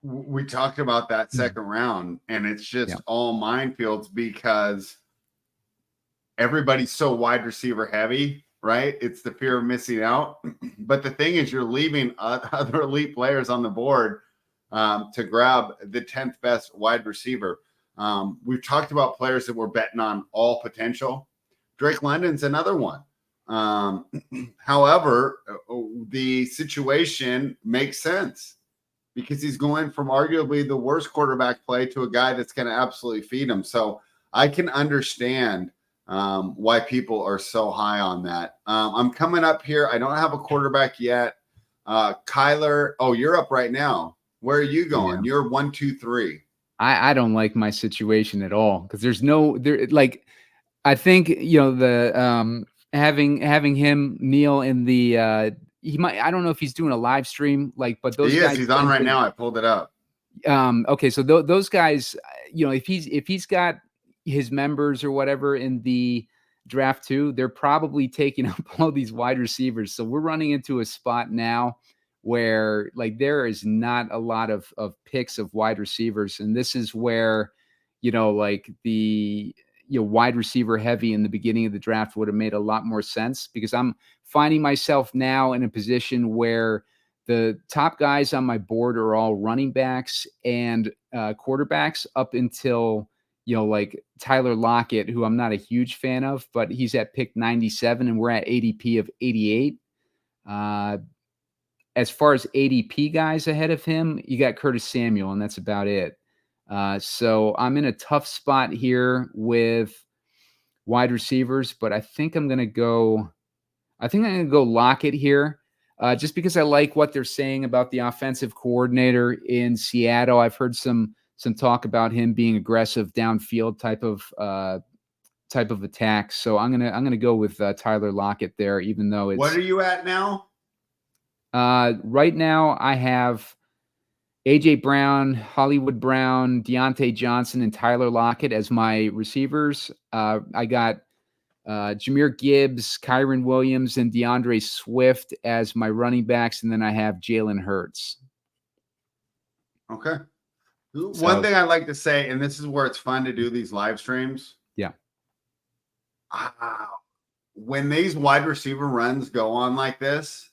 We talked about that second round, and it's just all minefields because everybo's so wide receiver heavy, right? It's the fear of missing out. But the thing is, you're leaving other elite players on the board to grab the 10th best wide receiver. We've talked about players that we're betting on all potential. Drake London's another one. However, the situation makes sense, because he's going from arguably the worst quarterback play to a guy that's going to absolutely feed him. So I can understand why people are so high on that. I'm coming up here. I don't have a quarterback yet. Kyler, you're up right now. Where are you going? Yeah. You're 1, 2, 3. I don't like my situation at all, because there's no there. Like I think the having him Neil in the he might. I don't know if he's doing a live stream, like, but those guys. He's on right now. I pulled it up. Okay, so those guys, if he's got his members or whatever in the draft too, they're probably taking up all these wide receivers. So we're running into a spot now where like there is not a lot of picks of wide receivers, and this is where like the wide receiver heavy in the beginning of the draft would have made a lot more sense, because I'm finding myself now in a position where the top guys on my board are all running backs and quarterbacks up until, like Tyler Lockett, who I'm not a huge fan of, but he's at pick 97 and we're at ADP of 88. As far as ADP guys ahead of him, you got Curtis Samuel, and that's about it. So I'm in a tough spot here with wide receivers, but I think I'm going to go Lockett here. Just because I like what they're saying about the offensive coordinator in Seattle. I've heard some talk about him being aggressive downfield type of attack. So I'm gonna go with Tyler Lockett there, even though it's. What are you at now? Right now I have AJ Brown, Hollywood Brown, Deontay Johnson, and Tyler Lockett as my receivers. I got Jahmyr Gibbs, Kyron Williams, and DeAndre Swift as my running backs, and then I have Jalen Hurts. Okay. One thing I'd like to say, and this is where it's fun to do these live streams. Yeah. When these wide receiver runs go on like this,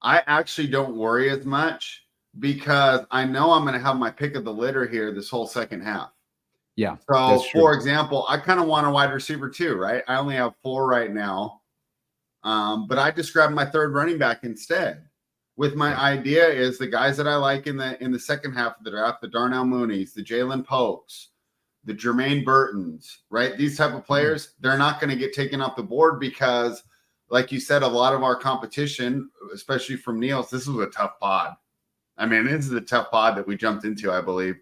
I actually don't worry as much because I know I'm going to have my pick of the litter here this whole second half. Yeah. So, for example, I kind of want a wide receiver too, right? I only have 4 right now, but I just grabbed my third running back instead. With my idea is the guys that I like in the second half of the draft, the Darnell Mooneys, the Jalen Pokes, the Jermaine Burtons, right? These type of players, they're not going to get taken off the board because, like you said, a lot of our competition, especially from Niels, this was a tough pod. I mean, this is a tough pod that we jumped into, I believe.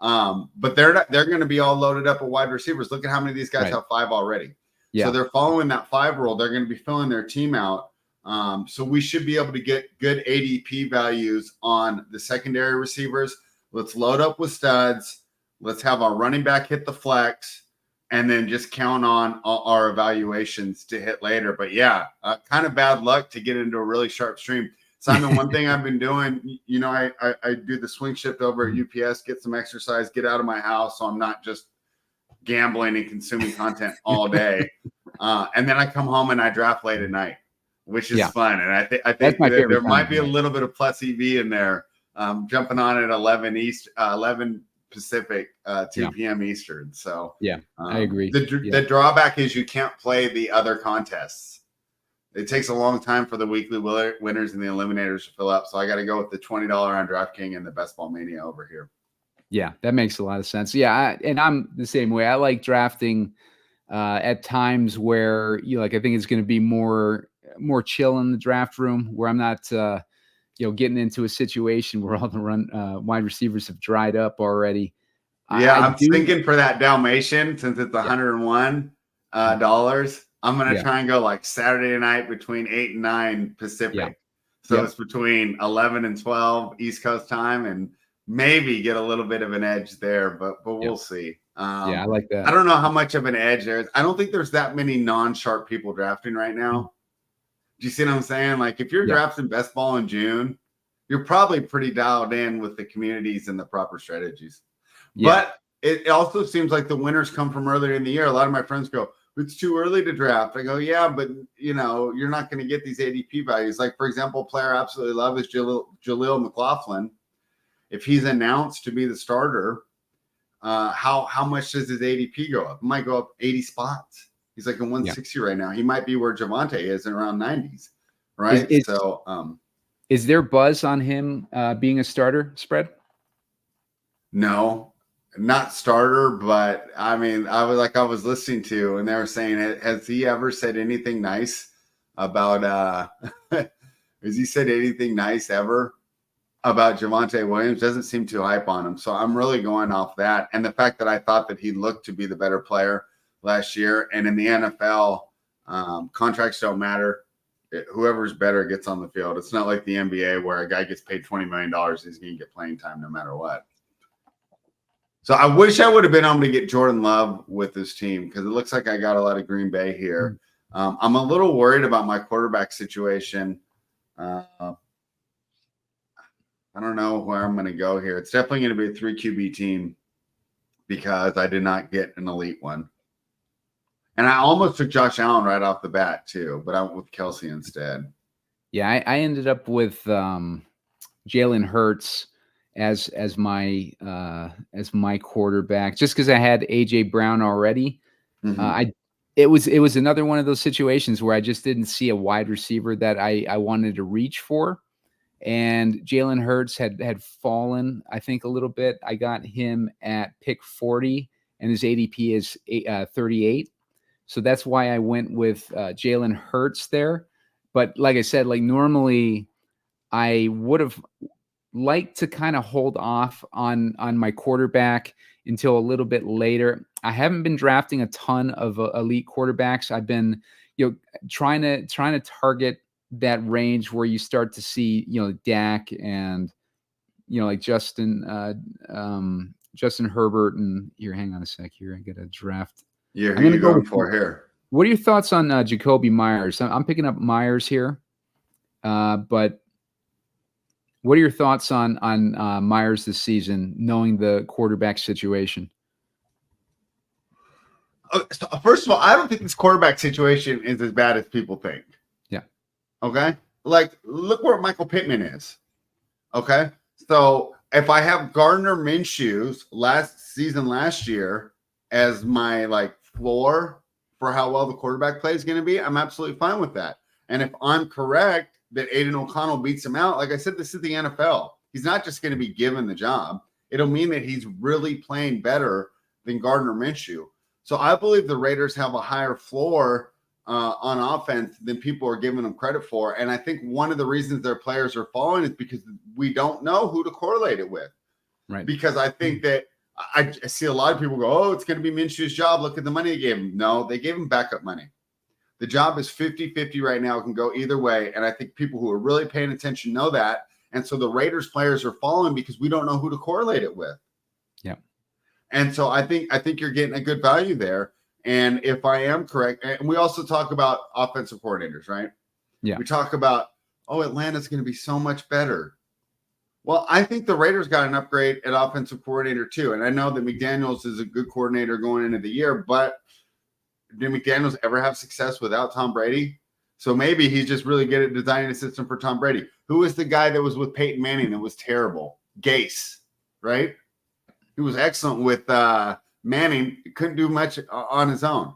But they're going to be all loaded up with wide receivers. Look at how many of these guys have 5 already. Yeah. So they're following that 5 rule. They're going to be filling their team out. So we should be able to get good ADP values on the secondary receivers. Let's load up with studs. Let's have our running back hit the flex, and then just count on our evaluations to hit later. But yeah, kind of bad luck to get into a really sharp stream. Simon, one thing I've been doing, you know, I do the swing shift over at UPS, get some exercise, get out of my house, so I'm not just gambling and consuming content all day. And then I come home and I draft late at night, which is fun. And I think there might be a little bit of plus EV in there. Jumping on at 11 Pacific, 2 p.m. Eastern. So I agree. The drawback is you can't play the other contests. It takes a long time for the weekly winners and the eliminators to fill up. So I got to go with the $20 on DraftKings and the Best Ball Mania over here. Yeah, that makes a lot of sense. Yeah, and I'm the same way. I like drafting at times where I think it's going to be more chill in the draft room, where I'm not getting into a situation where all the wide receivers have dried up already. Yeah, I'm thinking for that Dalmatian, since it's $101 dollars. I'm going to try and go like Saturday night between 8 and 9 Pacific. Yeah. So it's between 11 and 12 East Coast time, and maybe get a little bit of an edge there, but we'll see. I like that. I don't know how much of an edge there is. I don't think there's that many non-sharp people drafting right now. Do you see what I'm saying? Like if you're drafting best ball in June, you're probably pretty dialed in with the communities and the proper strategies. Yeah. But it also seems like the winners come from earlier in the year. A lot of my friends go, it's too early to draft. I go, yeah, but you're not going to get these ADP values. Like, for example, a player I absolutely love is Jaleel McLaughlin. If he's announced to be the starter, how much does his ADP go up? It might go up 80 spots. He's like in 160 right now. He might be where Javonte is in around 90s, right? Is there buzz on him being a starter, Spread? No. Not starter, but I mean, I was listening to, and they were saying, has he ever said anything nice about, has he said anything nice ever about Javonte Williams? Doesn't seem too hype on him. So I'm really going off that. And the fact that I thought that he looked to be the better player last year. And in the NFL, contracts don't matter. Whoever's better gets on the field. It's not like the NBA where a guy gets paid $20 million. He's going to get playing time no matter what. So I wish I would have been able to get Jordan Love with this team, because it looks like I got a lot of Green Bay here. I'm a little worried about my quarterback situation. I don't know where I'm going to go here. It's definitely going to be a 3 QB team because I did not get an elite one. And I almost took Josh Allen right off the bat too, but I went with Kelsey instead. Yeah, I ended up with Jalen Hurts as my quarterback, just because I had AJ Brown already. It was another one of those situations where I just didn't see a wide receiver that I wanted to reach for, and Jalen Hurts had fallen, I think, a little bit. I got him at pick 40, and his ADP is 38. So that's why I went with Jalen Hurts there. But like I said, like normally I would have liked to kind of hold off on my quarterback until a little bit later. I haven't been drafting a ton of elite quarterbacks. I've been, trying to target that range where you start to see, Dak and, like Justin Herbert. And here, hang on a sec here. I get a draft. Yeah, who are you going for here? What are your thoughts on Jacoby Myers? I'm picking up Myers here, but what are your thoughts on Myers this season, knowing the quarterback situation? First of all, I don't think this quarterback situation is as bad as people think. Yeah. Okay. Like, look where Michael Pittman is. Okay. So if I have Gardner Minshew's last year as my like floor for how well the quarterback play is going to be, I'm absolutely fine with that. And if I'm correct that Aiden O'Connell beats him out, like I said, this is the NFL. He's not just going to be given the job. It'll mean that he's really playing better than Gardner Minshew. So I believe the Raiders have a higher floor on offense than people are giving them credit for. And I think one of the reasons their players are falling is because we don't know who to correlate it with. Right. Because I think that I see a lot of people go, oh, it's going to be Minshew's job. Look at the money they gave him. No, they gave him backup money. The job is 50-50 right now. It can go either way. And I think people who are really paying attention know that. And so the Raiders players are falling because we don't know who to correlate it with. Yeah. And so I think you're getting a good value there. And if I am correct, and we also talk about offensive coordinators, right? Yeah. We talk about, oh, Atlanta's going to be so much better. Well, I think the Raiders got an upgrade at offensive coordinator too. And I know that McDaniels is a good coordinator going into the year, but did McDaniels ever have success without Tom Brady? So maybe he's just really good at designing a system for Tom Brady. Who was the guy that was with Peyton Manning that was terrible? Gase, right? He was excellent with Manning. Couldn't do much on his own.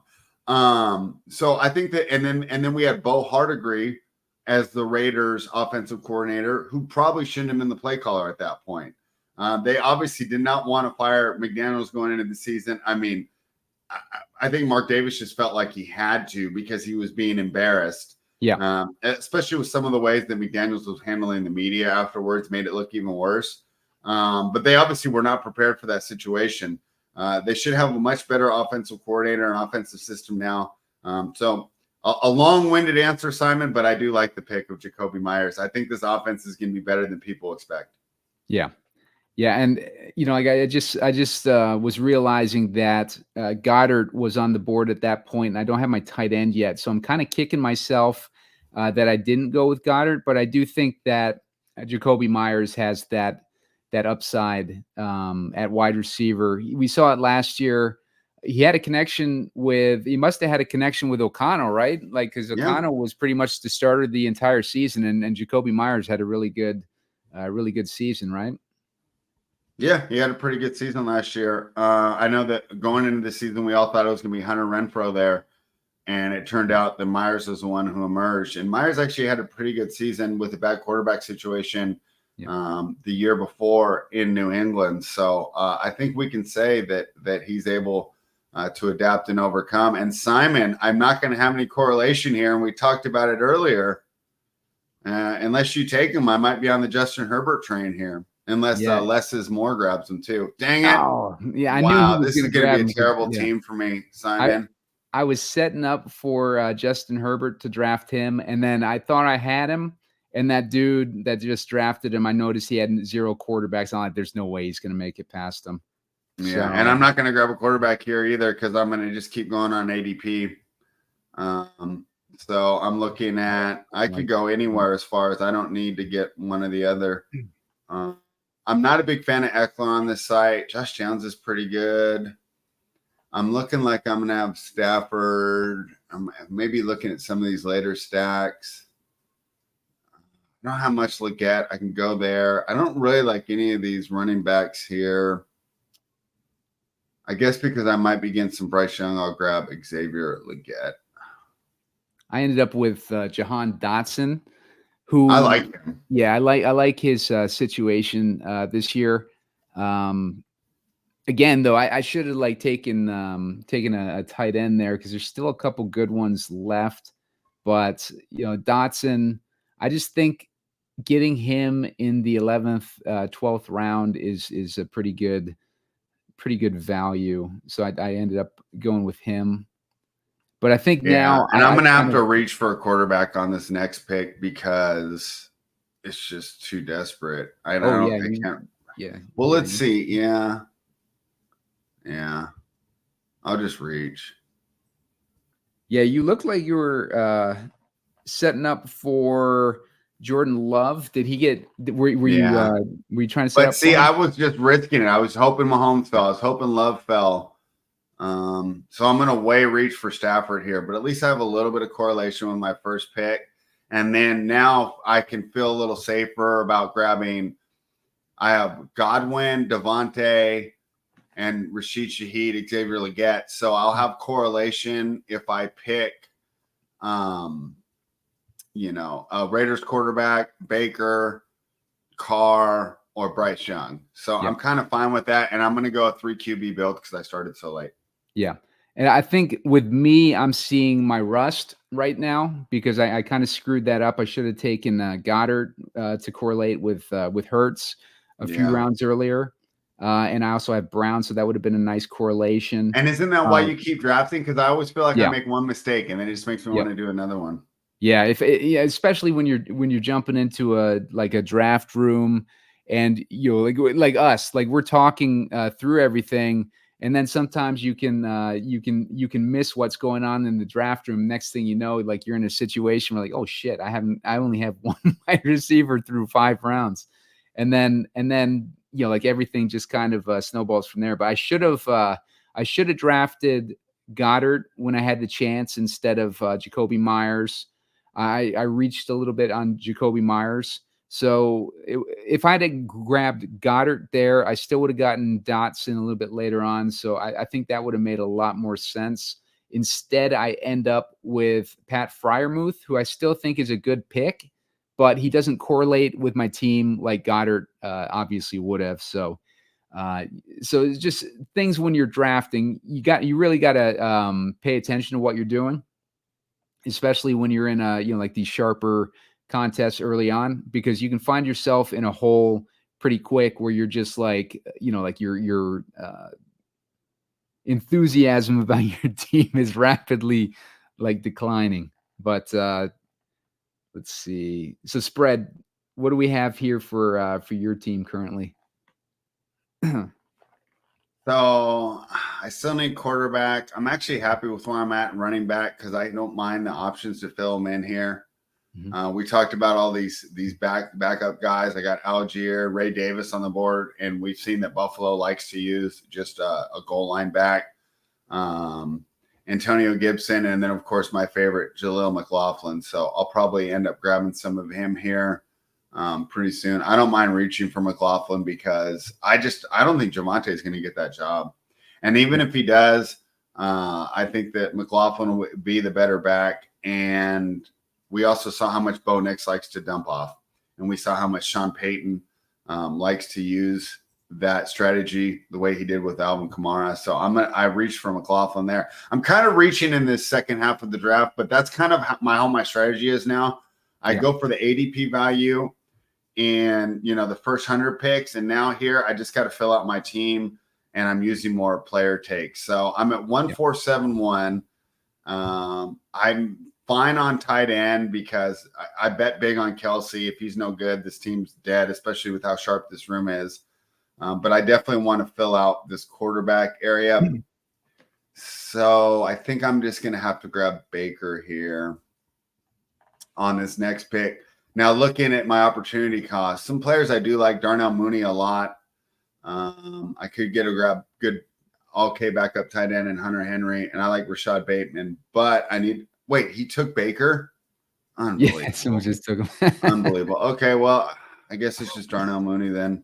So I think that, and then we had Bo Hardigree as the Raiders offensive coordinator, who probably shouldn't have been the play caller at that point. They obviously did not want to fire McDaniels going into the season. I mean, I think Mark Davis just felt like he had to because he was being embarrassed. Yeah. Especially with some of the ways that McDaniels was handling the media afterwards, made it look even worse. But they obviously were not prepared for that situation. They should have a much better offensive coordinator and offensive system now. So a long-winded answer, Simon, but I do like the pick of Jacoby Myers. I think this offense is going to be better than people expect. Yeah. Yeah. And, like I just was realizing that Goddard was on the board at that point, and I don't have my tight end yet. So I'm kind of kicking myself that I didn't go with Goddard, but I do think that Jacoby Myers has that upside at wide receiver. We saw it last year. He must have had a connection with O'Connell, right? Like, because O'Connell was pretty much the starter of the entire season, and Jacoby Myers had a really good season, right? Yeah, he had a pretty good season last year. I know that going into the season, we all thought it was going to be Hunter Renfrow there, and it turned out that Myers was the one who emerged. And Myers actually had a pretty good season with a bad quarterback situation the year before in New England. So I think we can say that he's able to adapt and overcome. And Simon, I'm not going to have any correlation here, and we talked about it earlier. Unless you take him, I might be on the Justin Herbert train here. Unless Less is More grabs him too. Dang it. Oh, yeah. I knew knew this is going to be a terrible team for me, Simon. I was setting up for Justin Herbert to draft him, and then I thought I had him, and that dude that just drafted him, I noticed he had 0 quarterbacks. I'm like, there's no way he's going to make it past him. Yeah, so, and I'm not going to grab a quarterback here either because I'm going to just keep going on ADP. So I'm looking at, I could go anywhere as far as I don't need to get one or the other. I'm not a big fan of Eckler on this site. Josh Downs is pretty good. I'm looking like I'm going to have Stafford. I'm maybe looking at some of these later stacks. I don't know how much Leggett. I can go there. I don't really like any of these running backs here. I guess because I might be getting some Bryce Young, I'll grab Xavier Leggett. I ended up with Jahan Dotson who I like him. Yeah, I like his situation this year. Again, though, I should have like taken a tight end there because there's still a couple good ones left. But Dotson, I just think getting him in the 11th, 12th round is a pretty good value. So I ended up going with him. But I think now, and I'm going to have to reach for a quarterback on this next pick because it's just too desperate. I can't. Yeah. Well, let's see. Yeah. I'll just reach. Yeah, you look like you were setting up for Jordan Love. Did he get? Were you trying to set up? But see, I was just risking it. I was hoping Mahomes fell. I was hoping Love fell. So I'm gonna reach for Stafford here, but at least I have a little bit of correlation with my first pick, and then now I can feel a little safer about grabbing. I have Godwin, Devontae, and Rashid Shaheed, Xavier Legette. So I'll have correlation if I pick, Raiders quarterback, Baker, Carr, or Bryce Young. So I'm kind of fine with that. And I'm going to go a 3 QB build because I started so late. Yeah. And I think with me, I'm seeing my rust right now because I kind of screwed that up. I should have taken Goddard to correlate with Hurts a few rounds earlier. And I also have Brown, so that would have been a nice correlation. And isn't that why you keep drafting? Because I always feel like I make one mistake, and then it just makes me want to do another one. Yeah, especially when you're jumping into a draft room, and like us, like we're talking through everything, and then sometimes you can miss what's going on in the draft room. Next thing you know, like you're in a situation where like, oh shit, I only have one wide receiver through 5 rounds, and then like everything just kind of snowballs from there. But I should have drafted Goddard when I had the chance instead of Jacoby Myers. I reached a little bit on Jacoby Myers. So if I had grabbed Goddard there, I still would have gotten Dotson a little bit later on. So I think that would have made a lot more sense. Instead, I end up with Pat Freiermuth, who I still think is a good pick, but he doesn't correlate with my team like Goddard obviously would have. So it's just things when you're drafting, you really got to pay attention to what you're doing, especially when you're in like these sharper contests early on, because you can find yourself in a hole pretty quick where you're just like, like your enthusiasm about your team is rapidly like declining. But let's see. So spread, what do we have here for your team currently? So I still need quarterback. I'm actually happy with where I'm at in running back because I don't mind the options to fill them in here. Mm-hmm. We talked about all these backup guys. I got Algier, Ray Davis on the board, and we've seen that Buffalo likes to use just a goal line back. Antonio Gibson, and then of course my favorite Jaleel McLaughlin. So I'll probably end up grabbing some of him here pretty soon. I don't mind reaching for McLaughlin because I don't think Javonte is going to get that job. And even if he does, I think that McLaughlin will be the better back. And we also saw how much Bo Nix likes to dump off, and we saw how much Sean Payton likes to use that strategy the way he did with Alvin Kamara. So I reached for McLaughlin there. I'm kind of reaching in this second half of the draft, but that's kind of how my strategy is now. I go for the ADP value and the first 100 picks, and now here I just got to fill out my team, and I'm using more player takes. So I'm at 1471. I'm fine on tight end because I bet big on Kelsey. If he's no good, this team's dead, especially with how sharp this room is. But I definitely want to fill out this quarterback area. So I think I'm just going to have to grab Baker here on this next pick. Now, looking at my opportunity cost, some players I do like, Darnell Mooney a lot. I could grab good all-K backup tight end and Hunter Henry, and I like Rashad Bateman. But he took Baker? Unbelievable. Yeah, someone just took him. Unbelievable. Okay, well, I guess it's just Darnell Mooney then.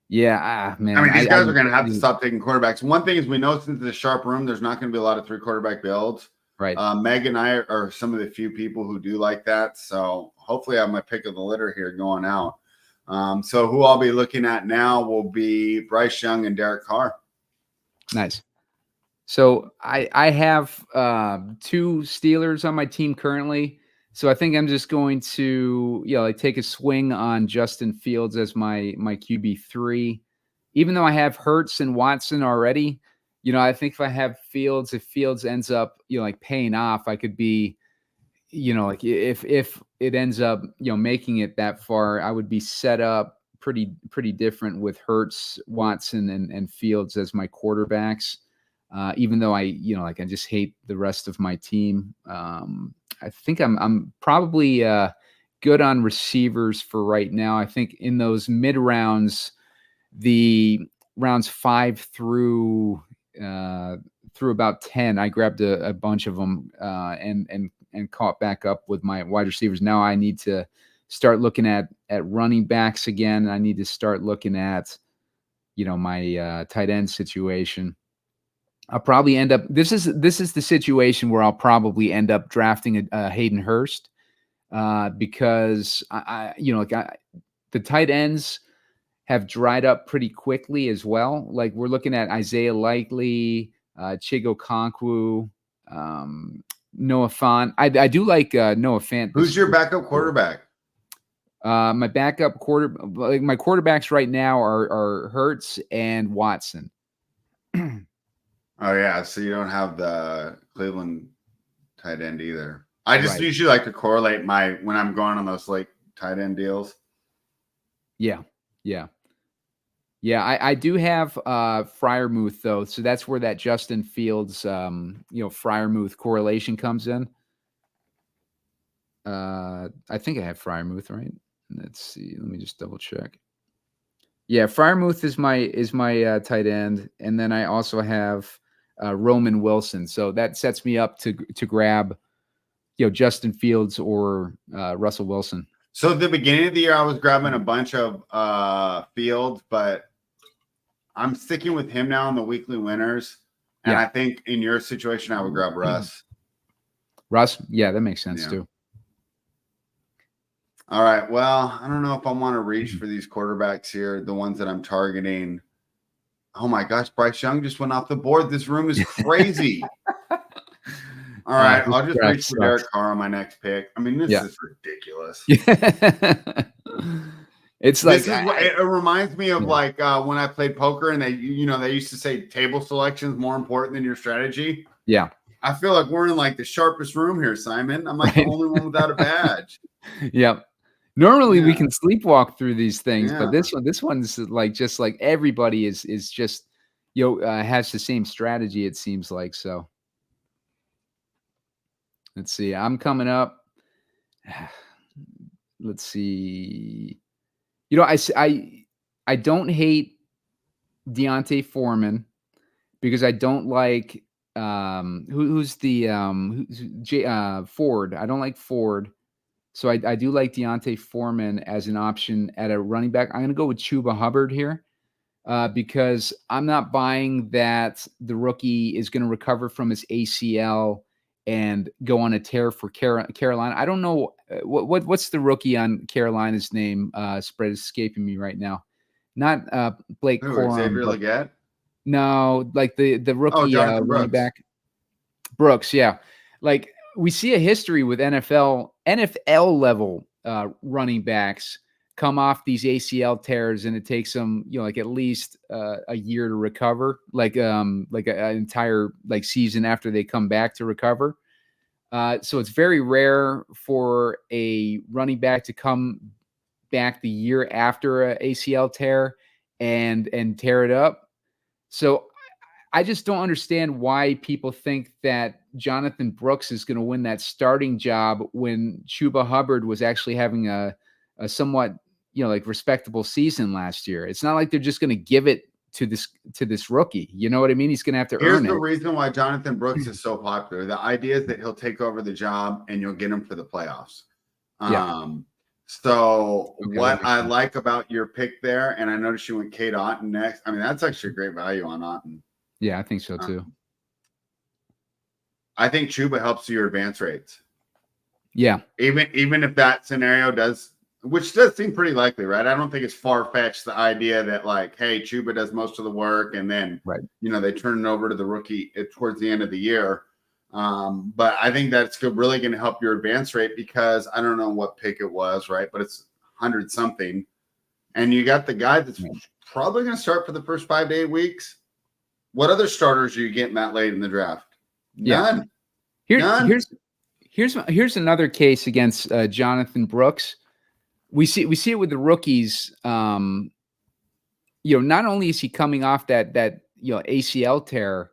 Yeah, man. I mean, these guys are going to have to stop taking quarterbacks. One thing is we know since it's a sharp room, there's not going to be a lot of 3 quarterback builds. Right. Meg and I are some of the few people who do like that. So hopefully I have my pick of the litter here going out. So who I'll be looking at now will be Bryce Young and Derek Carr. Nice. So I have 2 Steelers on my team currently. So I think I'm just going to, like take a swing on Justin Fields as my QB3. Even though I have Hurts and Watson already, I think if I have Fields, if Fields ends up, like paying off, I could be, like if it ends up, making it that far, I would be set up pretty different with Hurts, Watson, and Fields as my quarterbacks. Even though I just hate the rest of my team. I think I'm probably good on receivers for right now. I think in those mid rounds, the rounds 5 through about 10, I grabbed a bunch of them and caught back up with my wide receivers. Now I need to start looking at running backs again. I need to start looking at my tight end situation. I'll probably end up. This is the situation where I'll probably end up drafting a Hayden Hurst because the tight ends have dried up pretty quickly as well. Like we're looking at Isaiah Likely, Chigo Konkwu, Noah Fant. I do like Noah Fant. Who's your backup quarterback? My backup my quarterbacks right now are Hurts and Watson. Oh yeah, so you don't have the Cleveland tight end either. I just usually like to correlate when I'm going on those like tight end deals. Yeah. I do have Freiermuth though, so that's where that Justin Fields, Freiermuth correlation comes in. I think I have Freiermuth, right? Let's see. Let me just double check. Yeah, Freiermuth is my tight end, and then I also have Roman Wilson. So that sets me up to grab, Justin Fields or Russell Wilson. So at the beginning of the year, I was grabbing a bunch of Fields, but I'm sticking with him now in the weekly winners. And I think in your situation, I would grab Russ. Yeah, that makes sense too. All right. Well, I don't know if I want to reach for these quarterbacks here, the ones that I'm targeting. Oh my gosh, Bryce Young just went off the board. This room is crazy. All right, I'll just reach for Derek Carr on my next pick. I mean, this is ridiculous. It's like it reminds me of like when I played poker and they used to say table selection is more important than your strategy. Yeah. I feel like we're in like the sharpest room here, Simon. I'm like the only one without a badge. Yep. Normally we can sleepwalk through these things, but this one's like just like everybody is just has the same strategy, it seems like. So let's see. I'm coming up. Let's see. I don't hate Deontay Foreman because I don't like who's Ford. I don't like Ford. So I do like Deontay Foreman as an option at a running back. I'm going to go with Chuba Hubbard here because I'm not buying that the rookie is going to recover from his ACL and go on a tear for Carolina. I don't know what's the rookie on Carolina's name. Spread is escaping me right now. Not Blake Corum. Xavier Legette? No, like the rookie running back. Brooks, yeah. Like we see a history with NFL level running backs come off these ACL tears, and it takes them, like at least a year to recover, like an entire like season after they come back to recover. So it's very rare for a running back to come back the year after a ACL tear and tear it up. So I just don't understand why people think that Jonathan Brooks is going to win that starting job when Chuba Hubbard was actually having a somewhat, like respectable season last year. It's not like they're just going to give it to this rookie. You know what I mean? He's going to have to earn it. Here's the reason why Jonathan Brooks is so popular. The idea is that he'll take over the job and you'll get him for the playoffs. So what I like about your pick there, and I noticed you went Cade Otton next. I mean, that's actually a great value on Otton. Yeah, I think so too. I think Chuba helps your advance rates. Yeah. Even if that scenario does, which does seem pretty likely, right? I don't think it's far-fetched, the idea that like, hey, Chuba does most of the work and then, they turn it over to the rookie towards the end of the year. But I think that's really going to help your advance rate, because I don't know what pick it was, right? But it's 100 something. And you got the guy that's probably going to start for the first 5 to 8 weeks. What other starters are you getting that late in the draft? None. None. Here's another case against Jonathan Brooks. We see it with the rookies. Not only is he coming off that ACL tear,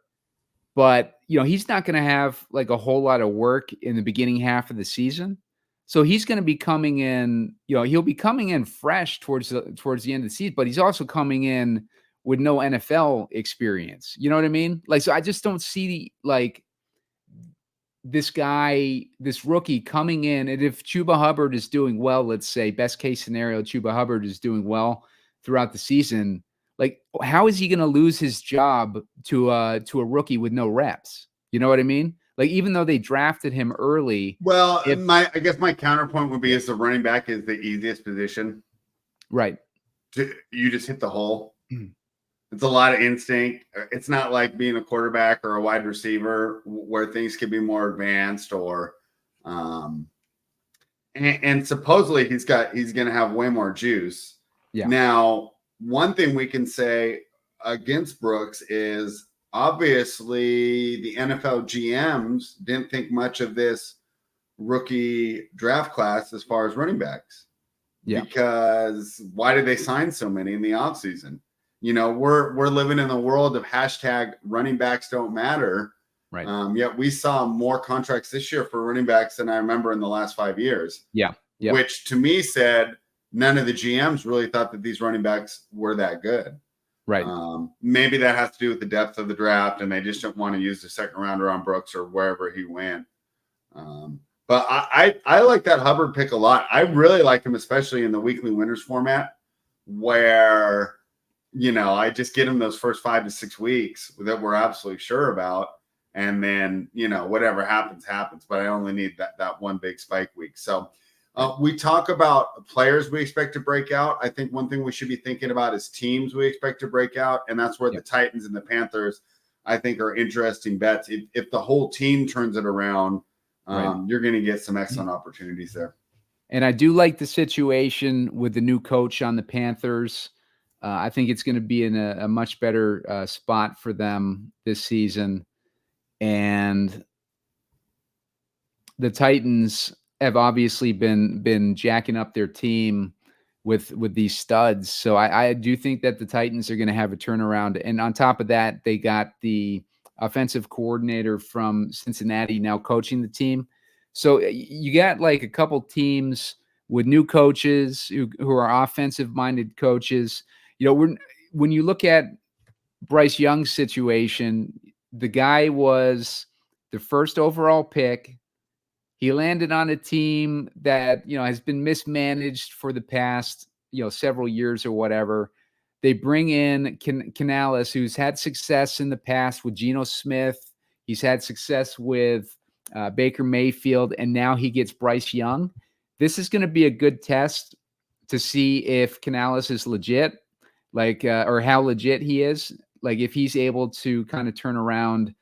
but he's not going to have like a whole lot of work in the beginning half of the season. So he's going to be coming in, he'll be coming in fresh towards the end of the season, but he's also coming in with no NFL experience. You know what I mean? Like, so I just don't see this rookie coming in. And if Chuba Hubbard is doing well, let's say best case scenario, Chuba Hubbard is doing well throughout the season, like how is he going to lose his job to a rookie with no reps? You know what I mean? Like, even though they drafted him early. Well, I guess my counterpoint would be is the running back is the easiest position. Right. You just hit the hole. It's a lot of instinct. It's not like being a quarterback or a wide receiver where things can be more advanced or and supposedly he's going to have way more juice. Yeah. Now, one thing we can say against Brooks is obviously the NFL GMs didn't think much of this rookie draft class as far as running backs. Yeah. Because why did they sign so many in the offseason? We're living in the world of hashtag running backs don't matter. Right. Yet we saw more contracts this year for running backs than I remember in the last 5 years. Yeah. Yeah. Which to me said none of the GMs really thought that these running backs were that good. Right. Maybe that has to do with the depth of the draft, and they just don't want to use the second rounder on Brooks or wherever he went. But I like that Hubbard pick a lot. I really like him, especially in the weekly winners format, where I just get him those first 5 to 6 weeks that we're absolutely sure about, and then whatever happens, but I only need that one big spike week. So. We talk about players we expect to break out. I think one thing we should be thinking about is teams we expect to break out, and that's where the Titans and the Panthers, I think, are interesting bets. If the whole team turns it around, you're going to get some excellent opportunities there. And I do like the situation with the new coach on the Panthers. I think it's going to be in a much better spot for them this season. And the Titans have obviously been jacking up their team with these studs. So I do think that the Titans are going to have a turnaround. And on top of that, they got the offensive coordinator from Cincinnati now coaching the team. So you got like a couple teams with new coaches who are offensive-minded coaches. When you look at Bryce Young's situation, the guy was the first overall pick. He landed on a team that, has been mismanaged for the past, several years or whatever. They bring in Canales, who's had success in the past with Geno Smith. He's had success with Baker Mayfield, and now he gets Bryce Young. This is going to be a good test to see if Canales is legit, or how legit he is. Like if he's able to kind of turn around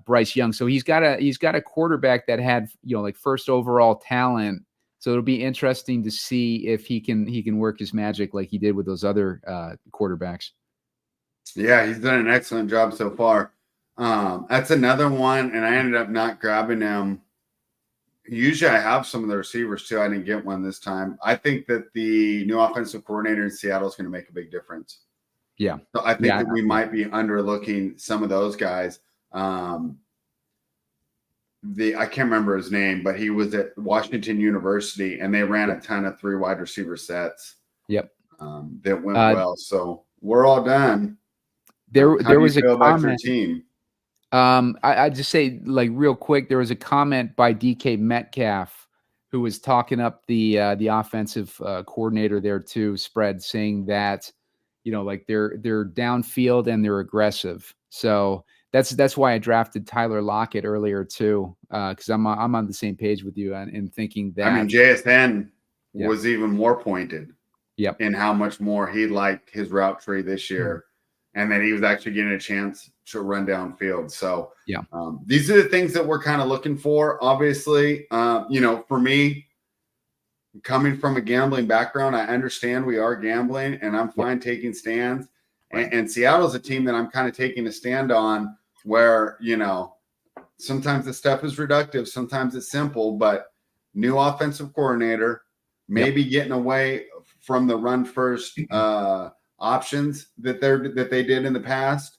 Bryce Young. So he's got a quarterback that had, first overall talent. So it'll be interesting to see if he can work his magic like he did with those other quarterbacks. Yeah, he's done an excellent job so far. That's another one, and I ended up not grabbing him. Usually I have some of the receivers too. I didn't get one this time. I think that the new offensive coordinator in Seattle is going to make a big difference. Yeah. So I think that we might be underlooking some of those guys. I can't remember his name, but he was at Washington University, and they ran a ton of 3 wide receiver sets. Yep. That went well. So we're all done. There was a comment. About your team? I just say real quick, there was a comment by DK Metcalf who was talking up the offensive coordinator there too, Spread, saying that, they're downfield and they're aggressive. So that's why I drafted Tyler Lockett earlier too, because I'm on the same page with you and thinking that. I mean, JSN Yeah. was even more pointed Yep. in how much more he liked his route tree this year, and that he was actually getting a chance to run downfield. So yeah, these are the things that we're kind of looking for. Obviously, for me, coming from a gambling background, I understand we are gambling, and I'm fine taking stands. Right. And Seattle's a team that I'm kind of taking a stand on, where sometimes the stuff is reductive, sometimes it's simple, but new offensive coordinator, maybe getting away from the run first options that they did in the past,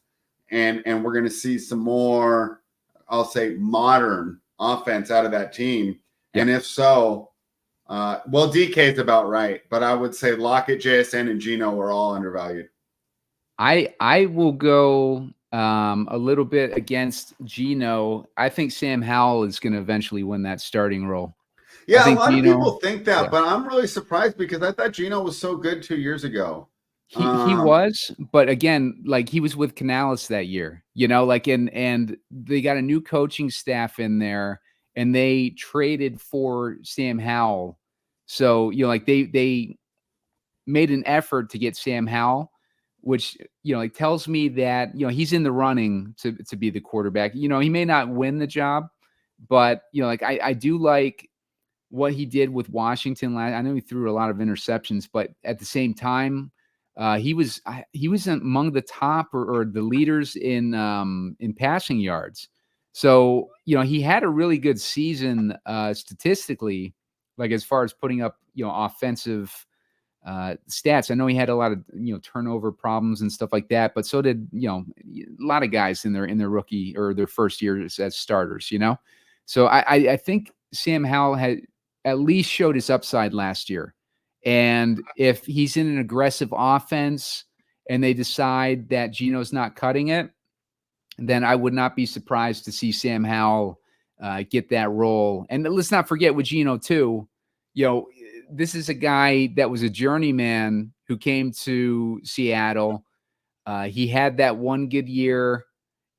and we're going to see some more, I'll say, modern offense out of that team. And if so, DK is about right, but I would say Lockett, JSN, and Geno are all undervalued. I will go a little bit against Geno. I think Sam Howell is going to eventually win that starting role. Yeah, a lot of people think that, but I'm really surprised because I thought Geno was so good 2 years ago. He was, but again, like he was with Canales that year, and they got a new coaching staff in there, and they traded for Sam Howell. So, they made an effort to get Sam Howell, which, tells me that, he's in the running to be the quarterback. He may not win the job, but, I do like what he did with Washington. I know he threw a lot of interceptions, but at the same time, he was among the top or the leaders in passing yards. So, he had a really good season statistically, like as far as putting up, offensive stats. I know he had a lot of, turnover problems and stuff like that, but so did, a lot of guys in their rookie or their first years as starters, So I think Sam Howell had at least showed his upside last year. And if he's in an aggressive offense and they decide that Geno's not cutting it, then I would not be surprised to see Sam Howell get that role. And let's not forget with Geno too, this is a guy that was a journeyman who came to Seattle. He had that one good year,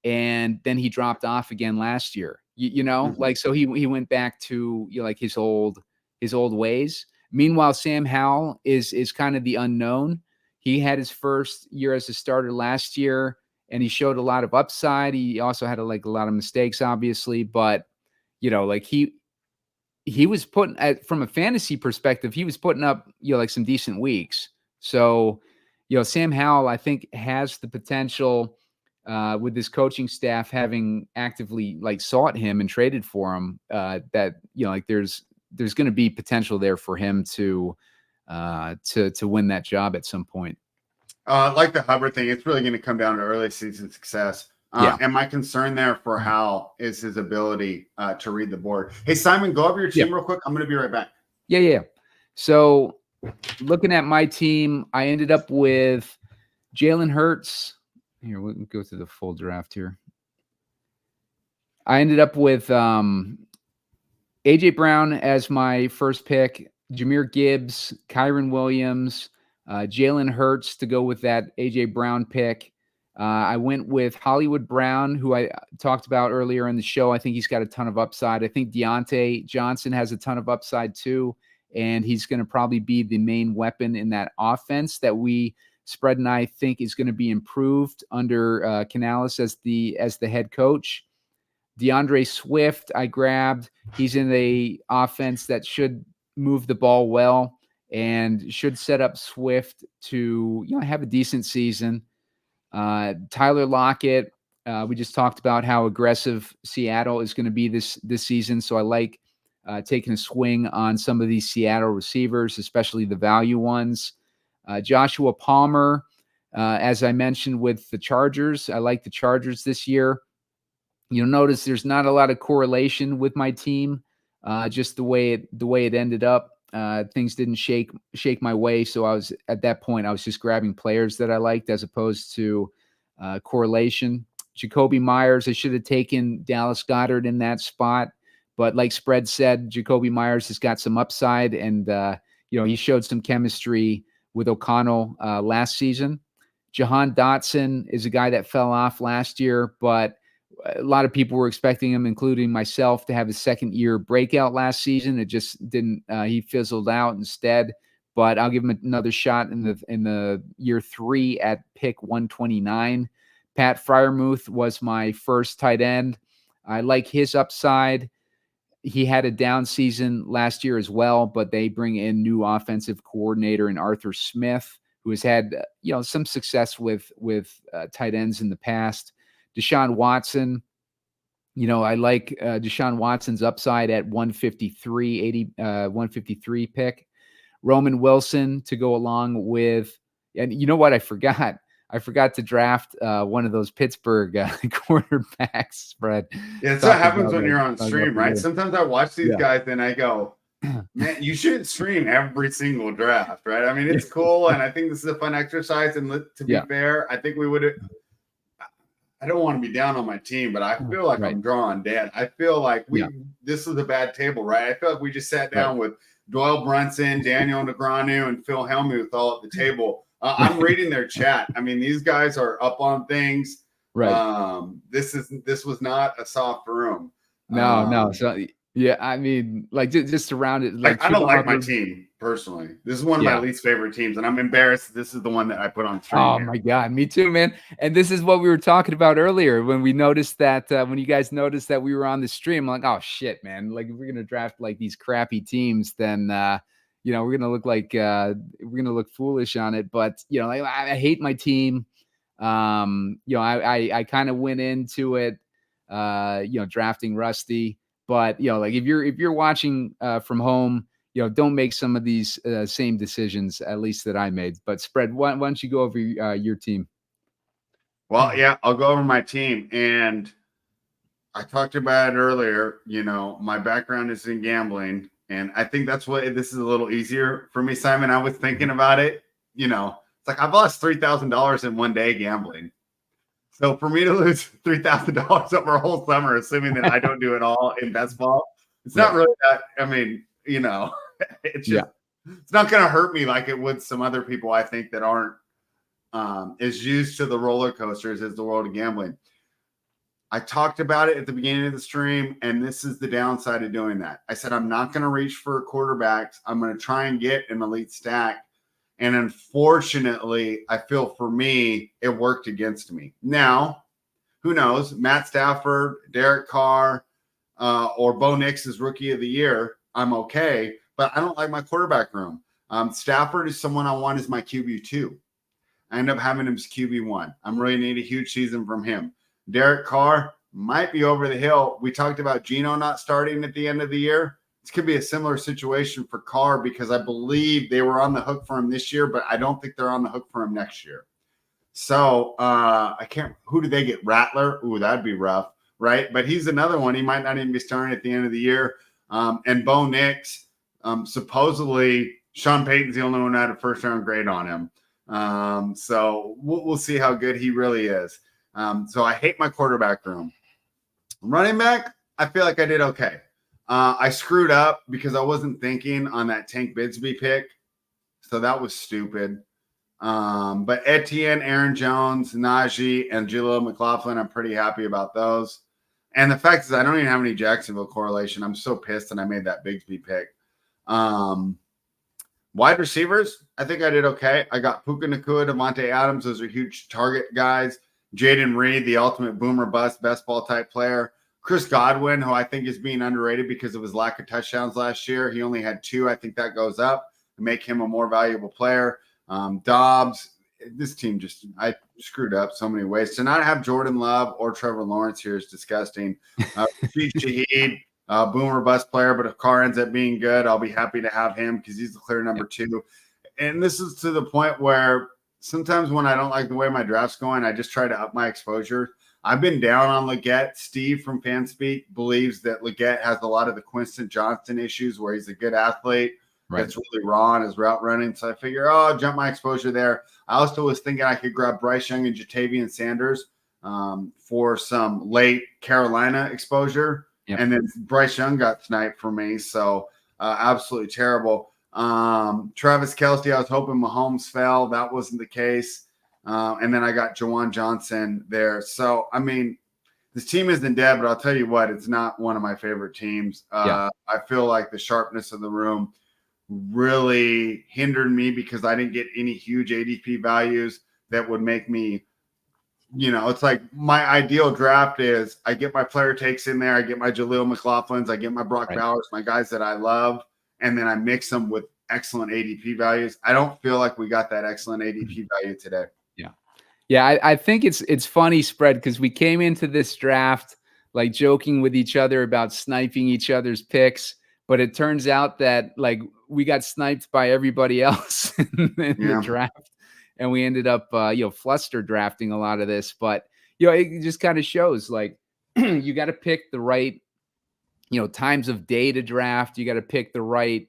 and then he dropped off again last year. So he went back to like his old ways. Meanwhile, Sam Howell is kind of the unknown. He had his first year as a starter last year, and he showed a lot of upside. He also had a lot of mistakes, obviously, but he was putting from a fantasy perspective, he was putting up some decent weeks. So Sam Howell, I think, has the potential with this coaching staff having actively sought him and traded for him, that there's going to be potential there for him to win that job at some point. Like the Hubbard thing, it's really going to come down to early season success. And my concern there for Hal is his ability to read the board. Hey, Simon, go over your team real quick. I'm going to be right back. Yeah. So looking at my team, I ended up with Jalen Hurts. Here, we'll go through the full draft here. I ended up with A.J. Brown as my first pick, Jahmyr Gibbs, Kyron Williams, Jalen Hurts to go with that A.J. Brown pick. I went with Hollywood Brown, who I talked about earlier in the show. I think he's got a ton of upside. I think Deontay Johnson has a ton of upside too, and he's going to probably be the main weapon in that offense that Spread and I think is going to be improved under Canales as the head coach. DeAndre Swift, I grabbed. He's in the offense that should move the ball well and should set up Swift to have a decent season. Tyler Lockett, we just talked about how aggressive Seattle is going to be this season, so I like taking a swing on some of these Seattle receivers, especially the value ones. Joshua Palmer, as I mentioned with the Chargers, I like the Chargers this year. You'll notice there's not a lot of correlation with my team, just the way it ended up. Things didn't shake my way, so I was at that point I was just grabbing players that I liked as opposed to correlation. Jacoby Myers, I should have taken Dallas Goedert in that spot, but like Spread said, Jacoby Myers has got some upside, and he showed some chemistry with O'Connell last season. Jahan Dotson is a guy that fell off last year, but a lot of people were expecting him, including myself, to have his second year breakout last season. It just didn't. He fizzled out instead. But I'll give him another shot in the year 3 at pick 129. Pat Fryermuth was my first tight end. I like his upside. He had a down season last year as well, but they bring in new offensive coordinator in Arthur Smith, who has had some success with tight ends in the past. Deshaun Watson, I like Deshaun Watson's upside at 153 pick. Roman Wilson to go along with, and you know what? I forgot to draft one of those Pittsburgh quarterbacks spread. Yeah, that's what happens when you're on stream, right? Sometimes I watch these guys and I go, man, you should stream every single draft, right? I mean, it's cool, and I think this is a fun exercise. And to be fair, I think we would have. I don't want to be down on my team, but I feel like I'm drawing dead. I feel like this is a bad table, right? I feel like we just sat down with Doyle Brunson, Daniel Negreanu, and Phil Hellmuth all at the table. I'm reading their chat. I mean, these guys are up on things. Right. This was not a soft room. No. So yeah, I mean, like just around it. Like I don't like my team personally. This is one of my least favorite teams, and I'm embarrassed. This is the one that I put on stream. Oh my God, me too, man. And this is what we were talking about earlier when we noticed that when you guys noticed that we were on the stream. I'm like, oh shit, man! Like if we're gonna draft like these crappy teams, then we're gonna look like we're gonna look foolish on it. But like I hate my team. I kind of went into it, drafting Rusty. But like if you're watching from home, don't make some of these same decisions, at least that I made. But Spread, why don't you go over your team? Well, yeah, I'll go over my team, and I talked about it earlier. My background is in gambling, and I think that's what this is a little easier for me, Simon. I was thinking about it. It's like I've lost $3,000 in one day gambling. So for me to lose $3,000 over a whole summer, assuming that I don't do it all in best ball, it's not really that. I mean, it's just it's not going to hurt me like it would some other people. I think that aren't as used to the roller coasters as the world of gambling. I talked about it at the beginning of the stream, and this is the downside of doing that. I said I'm not going to reach for quarterbacks. I'm going to try and get an elite stack. And unfortunately, I feel for me, it worked against me. Now, who knows? Matt Stafford, Derek Carr, or Bo Nix is Rookie of the Year. I'm okay, but I don't like my quarterback room. Stafford is someone I want as my QB2. I end up having him as QB1. I'm really need a huge season from him. Derek Carr might be over the hill. We talked about Geno not starting at the end of the year. This could be a similar situation for Carr because I believe they were on the hook for him this year, but I don't think they're on the hook for him next year. So who do they get? Rattler? Ooh, that'd be rough, right? But he's another one. He might not even be starting at the end of the year. And Bo Nix, supposedly Sean Payton's the only one who had a first-round grade on him. So we'll see how good he really is. So I hate my quarterback room. Running back, I feel like I did okay. I screwed up because I wasn't thinking on that Tank Bigsby pick. So that was stupid. But Etienne, Aaron Jones, Najee, and Jaleel McLaughlin, I'm pretty happy about those. And the fact is I don't even have any Jacksonville correlation. I'm so pissed that I made that Bigsby pick. Wide receivers, I think I did okay. I got Puka Nacua, Devontae Adams. Those are huge target guys. Jaden Reed, the ultimate boomer bust, best ball type player. Chris Godwin, who I think is being underrated because of his lack of touchdowns last year. He only had 2. I think that goes up to make him a more valuable player. Dobbs, this team I screwed up so many ways. To not have Jordan Love or Trevor Lawrence here is disgusting. Rashid Shaheed, boomer bust player, but if Carr ends up being good, I'll be happy to have him because he's the clear number 2. And this is to the point where sometimes when I don't like the way my draft's going, I just try to up my exposure. I've been down on Leggett. Steve from FanSpeak believes that Leggett has a lot of the Quinton Johnston issues where he's a good athlete. That's really raw in his route running. So I figure, I'll jump my exposure there. I also was thinking I could grab Bryce Young and Jatavian Sanders for some late Carolina exposure. Yep. And then Bryce Young got sniped for me. So absolutely terrible. Travis Kelce, I was hoping Mahomes fell. That wasn't the case. And then I got Jawan Johnson there. So, I mean, this team isn't dead, but I'll tell you what, it's not one of my favorite teams. Yeah. I feel like the sharpness of the room really hindered me because I didn't get any huge ADP values that would make me, it's like my ideal draft is I get my player takes in there, I get my Jaleel McLaughlin's, I get my Brock Bowers, my guys that I love, and then I mix them with excellent ADP values. I don't feel like we got that excellent ADP value today. Yeah, I think it's funny, Spread, because we came into this draft like joking with each other about sniping each other's picks, but it turns out that like we got sniped by everybody else in the draft, and we ended up fluster drafting a lot of this. But it just kind of shows like you got to pick the right times of day to draft. You got to pick the right.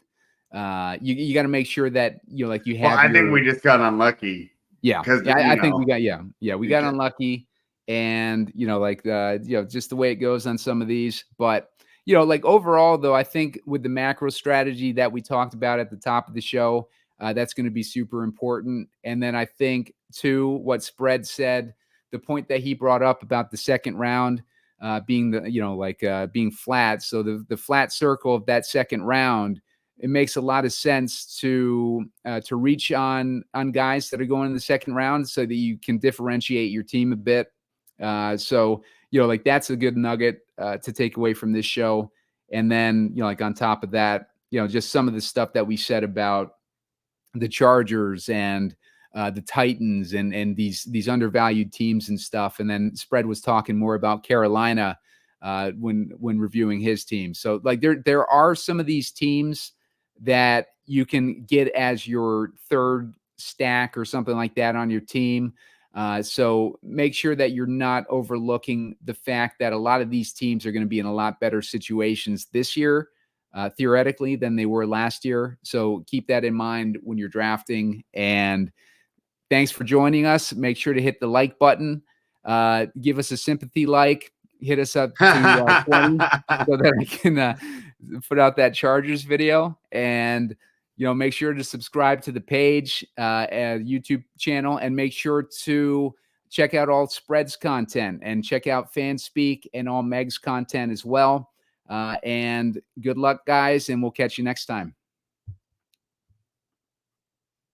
You got to make sure that you have. Well, I think we just got unlucky. Yeah, I think we got we got unlucky, and just the way it goes on some of these. But like overall, though, I think with the macro strategy that we talked about at the top of the show, that's going to be super important. And then I think too, what Spread said, the point that he brought up about the second round being being flat. So the flat circle of that second round. It makes a lot of sense to reach on guys that are going in the second round so that you can differentiate your team a bit. So that's a good nugget to take away from this show. And then on top of that, just some of the stuff that we said about the Chargers and the Titans and these undervalued teams and stuff. And then Spread was talking more about Carolina when reviewing his team. So like there are some of these teams that you can get as your third stack or something like that on your team. So make sure that you're not overlooking the fact that a lot of these teams are going to be in a lot better situations this year, theoretically, than they were last year. So keep that in mind when you're drafting. And thanks for joining us. Make sure to hit the like button. Give us a sympathy like. Hit us up to 20 so that I can put out that Chargers video. And make sure to subscribe to the page and YouTube channel, and make sure to check out all Spread's content and check out FanSpeak and all Meg's content as well. And good luck, guys, and we'll catch you next time.